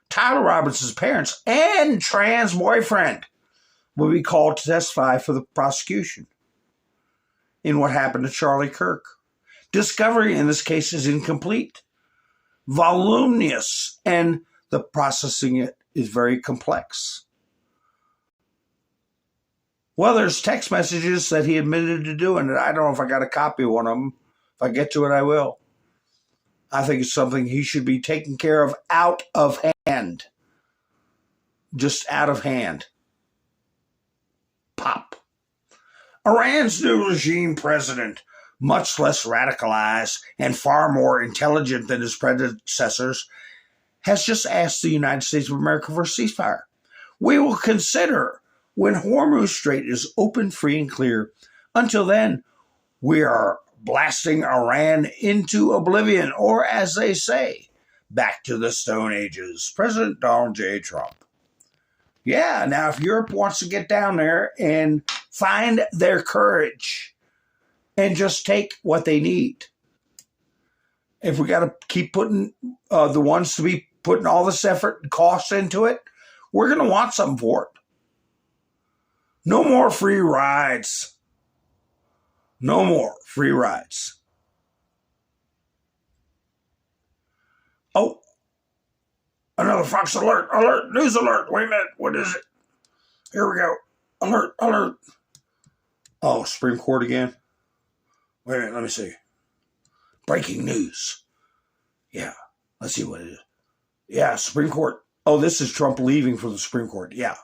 Tyler Robinson's parents and trans boyfriend will be called to testify for the prosecution in what happened to Charlie Kirk. Discovery in this case is incomplete, voluminous, and the processing it is very complex. Well, there's text messages that he admitted to doing it. I don't know if I got a copy of one of them. If I get to it, I will. I think it's something he should be taken care of out of hand. Just out of hand. Pop. Iran's new regime president, much less radicalized and far more intelligent than his predecessors, has just asked the United States of America for a ceasefire. We will consider when Hormuz Strait is open, free, and clear. Until then, we are blasting Iran into oblivion, or as they say, back to the Stone Ages. President Donald J. Trump. Yeah, now if Europe wants to get down there and find their courage and just take what they need, if we got to keep putting the ones to be putting all this effort and costs into it, we're going to want something for it. No more free rides. No more free rides. Oh, another Fox alert, alert, news alert. Wait a minute, what is it? Here we go. Alert, alert. Oh, Supreme Court again? Wait a minute, let me see. Breaking news. Yeah, let's see what it is. Yeah, Supreme Court. Oh, this is Trump leaving for the Supreme Court. Yeah.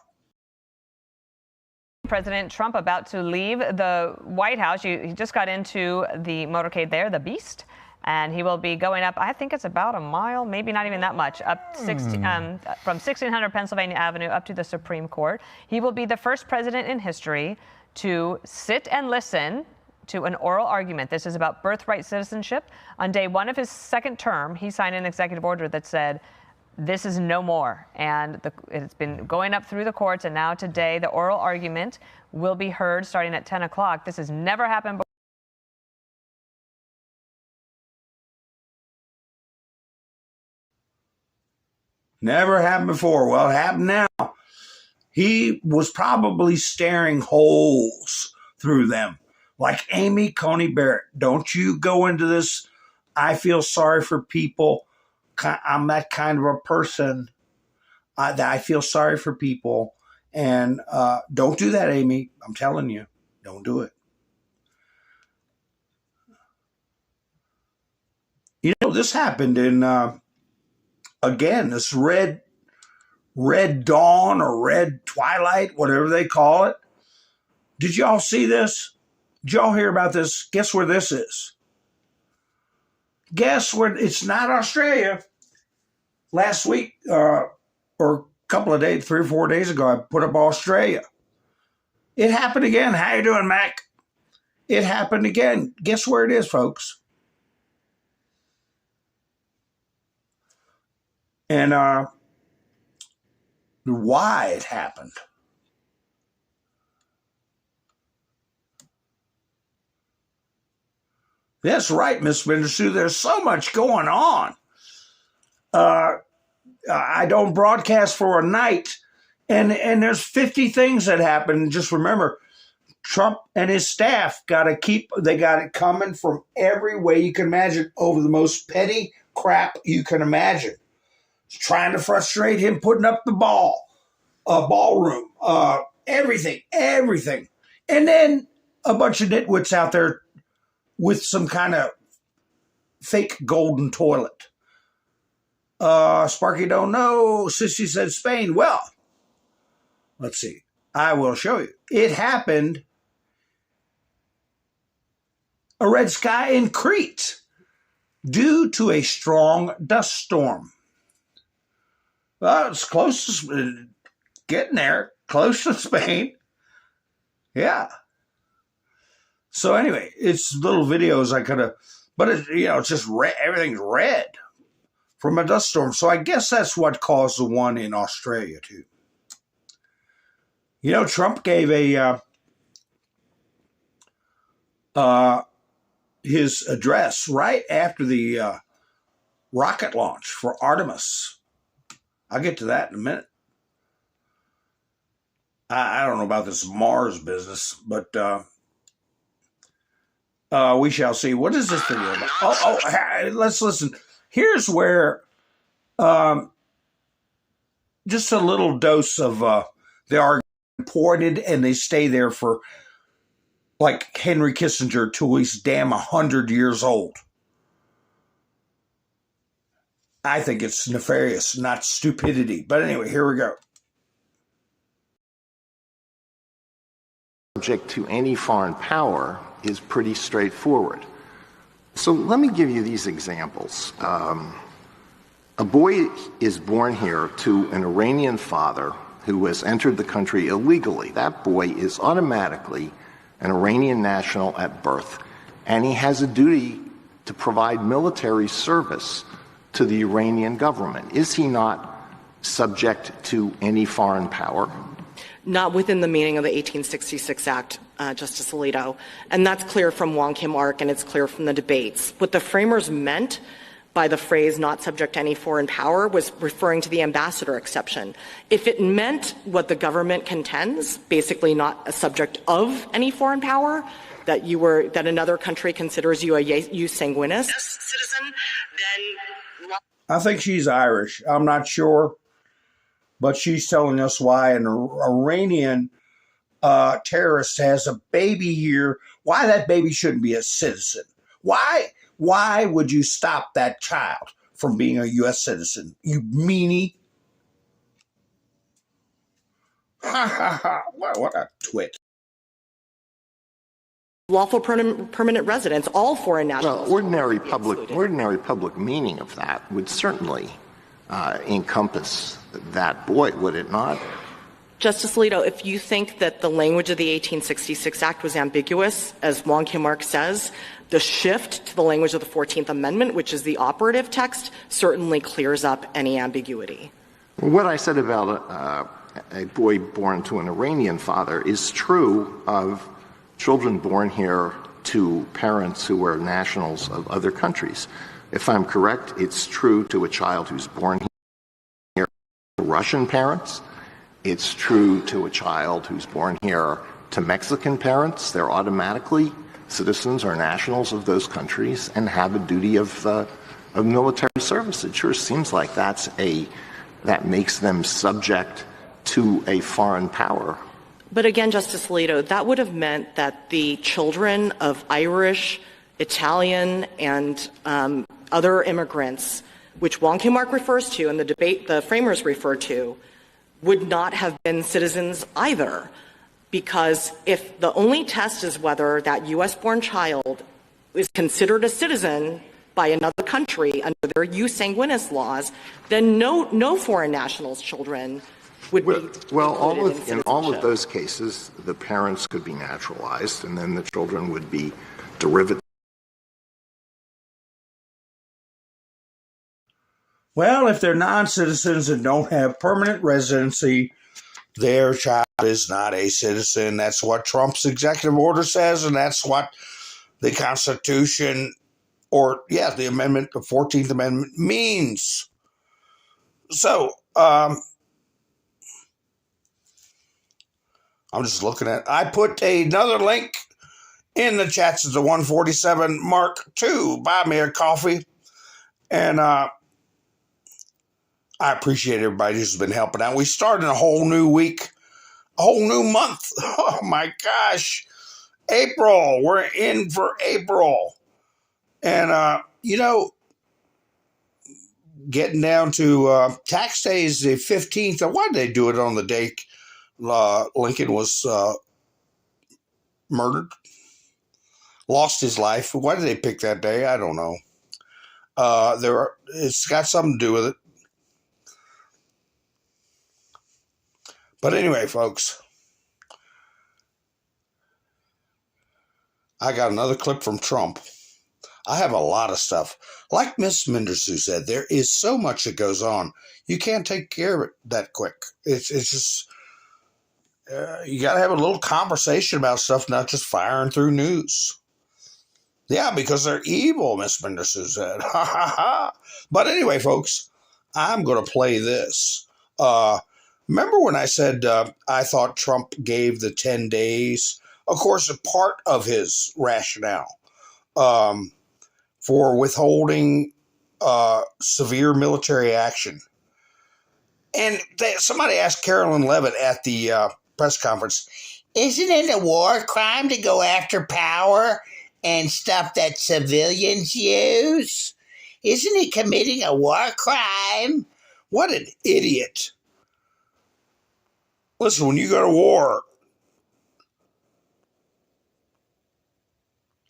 President Trump about to leave the White House. He just got into the motorcade there, the Beast, and he will be going up, I think it's about a mile, maybe not even that much, up from 1600 Pennsylvania Avenue up to the Supreme Court. He will be the first president in history to sit and listen to an oral argument. This is about birthright citizenship. On day one of his second term, he signed an executive order that said, this is no more. And it's been going up through the courts, and now today the oral argument will be heard starting at 10 o'clock. This has never happened before.
Never happened before. Well, it happened now. He was probably staring holes through them. Like Amy Coney Barrett. Don't you go into this, I feel sorry for people. I'm that kind of a person that I feel sorry for people. And don't do that, Amy. I'm telling you, don't do it. You know, this happened in, again, this red dawn or red twilight, whatever they call it. Did y'all see this? Did y'all hear about this? Guess where this is? Guess where? It's not Australia. Last week, or a couple of days, 3 or 4 days ago, I put up Australia. It happened again. How you doing, Mac? It happened again. Guess where it is, folks? And why it happened. That's right, Miss Sue. There's so much going on. I don't broadcast for a night, and there's 50 things that happen. Just remember, Trump and his staff got it coming from every way you can imagine over the most petty crap you can imagine. Trying to frustrate him, putting up the ballroom, everything. And then a bunch of nitwits out there with some kind of fake golden toilet. Sparky don't know. Sissy said Spain. Well, let's see. I will show you. It happened. A red sky in Crete due to a strong dust storm. Well, it's close to getting there. Close to Spain. Yeah. So anyway, it's little videos I could have, but it's just red. Everything's red. from a dust storm. So I guess that's what caused the one in Australia too. You know, Trump gave his address right after the rocket launch for Artemis. I'll get to that in a minute. I don't know about this Mars business, but we shall see. What is this video about? Let's listen. Here's where just a little dose of they are imported and they stay there for like Henry Kissinger till he's damn 100 years old. I think it's nefarious, not stupidity. But anyway, here we go.
Subject to any foreign power is pretty straightforward. So let me give you these examples. A boy is born here to an Iranian father who has entered the country illegally. That boy is automatically an Iranian national at birth, and he has a duty to provide military service to the Iranian government. Is he not subject to any foreign power?
Not within the meaning of the 1866 Act, Justice Alito. And that's clear from Wong Kim Ark, and it's clear from the debates. What the framers meant by the phrase not subject to any foreign power was referring to the ambassador exception. If it meant what the government contends, basically not a subject of any foreign power, that another country considers you a jus sanguinis citizen, then
I think she's Irish. I'm not sure. But she's telling us why an Iranian terrorist has a baby here, why that baby shouldn't be a citizen. Why would you stop that child from being a U.S. citizen? You meanie. Ha ha ha. What a twit.
lawful permanent residents, all foreign nationals.
Well, ordinary public meaning of that would certainly encompass that boy, would it not?
Justice Alito, if you think that the language of the 1866 Act was ambiguous, as Wong Kim Ark says, the shift to the language of the 14th Amendment, which is the operative text, certainly clears up any ambiguity.
Well, what I said about a boy born to an Iranian father is true of children born here to parents who are nationals of other countries. If I'm correct, it's true to a child who's born here to Russian parents. It's true to a child who's born here to Mexican parents. They're automatically citizens or nationals of those countries and have a duty of military service. It sure seems like that makes them subject to a foreign power.
But again, Justice Alito, that would have meant that the children of Irish, Italian, and other immigrants, which Wong Kim Ark refers to and the debate the framers refer to, would not have been citizens either. Because if the only test is whether that U.S.-born child is considered a citizen by another country under their jus sanguinis laws, then no foreign nationals' children would be
in all of those cases, the parents could be naturalized, and then the children would be derivative.
Well, if they're non-citizens and don't have permanent residency, their child is not a citizen. That's what Trump's executive order says, and that's what the Constitution, the amendment, the 14th Amendment means. So, I'm just looking at, I put another link in the chats to the 147 Mark II. Buy me a coffee. And I appreciate everybody who's been helping out. We started a whole new week, a whole new month. Oh my gosh. April. We're in for April. And, getting down to tax day is the 15th. Why did they do it on the day Lincoln was murdered? Lost his life. Why did they pick that day? I don't know. It's got something to do with it. But anyway, folks, I got another clip from Trump. I have a lot of stuff. Like Miss Mendersu said, there is so much that goes on. You can't take care of it that quick. It's just, you got to have a little conversation about stuff, not just firing through news. Yeah, because they're evil, Miss Mendersu said. Ha ha ha. But anyway, folks, I'm going to play this. Remember when I said I thought Trump gave the 10 days? Of course, a part of his rationale for withholding severe military action. And somebody asked Carolyn Levitt at the press conference, isn't it a war crime to go after power and stuff that civilians use? Isn't he committing a war crime? What an idiot. Listen, when you go to war,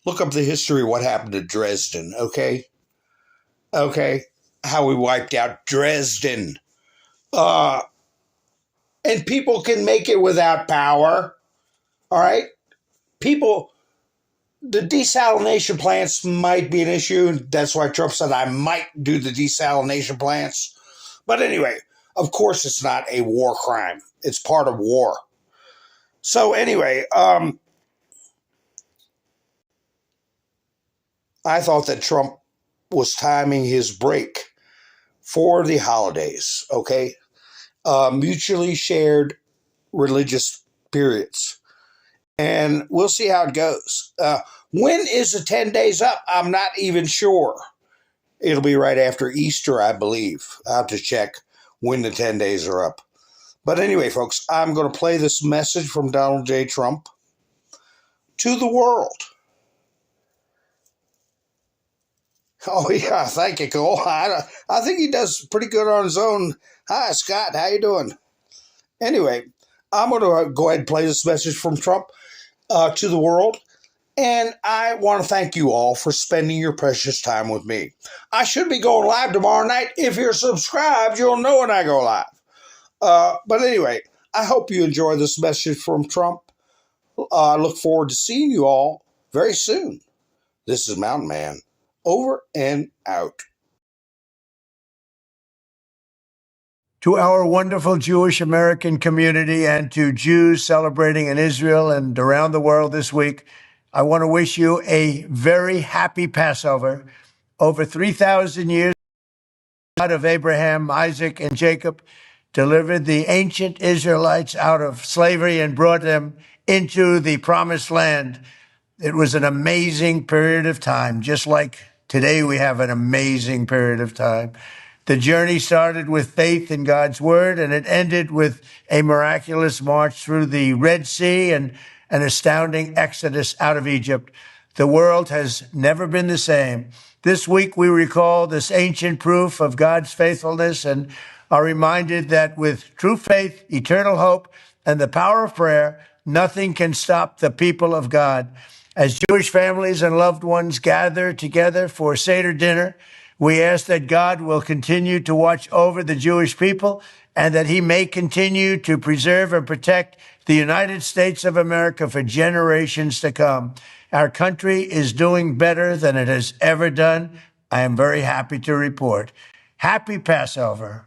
look up the history of what happened to Dresden, okay? Okay? How we wiped out Dresden. And people can make it without power, all right? People, the desalination plants might be an issue. That's why Trump said I might do the desalination plants. But anyway, of course it's not a war crime. It's part of war. So anyway, I thought that Trump was timing his break for the holidays, okay? Mutually shared religious periods. And we'll see how it goes. When is the 10 days up? I'm not even sure. It'll be right after Easter, I believe. I'll have to check when the 10 days are up. But anyway, folks, I'm going to play this message from Donald J. Trump to the world. Oh, yeah, thank you, Cole. I think he does pretty good on his own. Hi, Scott, how you doing? Anyway, I'm going to go ahead and play this message from Trump to the world. And I want to thank you all for spending your precious time with me. I should be going live tomorrow night. If you're subscribed, you'll know when I go live. But anyway, I hope you enjoy this message from Trump. I look forward to seeing you all very soon. This is Mountain Man. Over and out.
To our wonderful Jewish American community and to Jews celebrating in Israel and around the world this week, I want to wish you a very happy Passover. Over 3,000 years, the God of Abraham, Isaac, and Jacob delivered the ancient Israelites out of slavery and brought them into the promised land. It was an amazing period of time, just like today we have an amazing period of time. The journey started with faith in God's word, and it ended with a miraculous march through the Red Sea and an astounding exodus out of Egypt. The world has never been the same. This week we recall this ancient proof of God's faithfulness and are reminded that with true faith, eternal hope, and the power of prayer, nothing can stop the people of God. As Jewish families and loved ones gather together for Seder dinner, we ask that God will continue to watch over the Jewish people and that he may continue to preserve and protect the United States of America for generations to come. Our country is doing better than it has ever done. I am very happy to report. Happy Passover.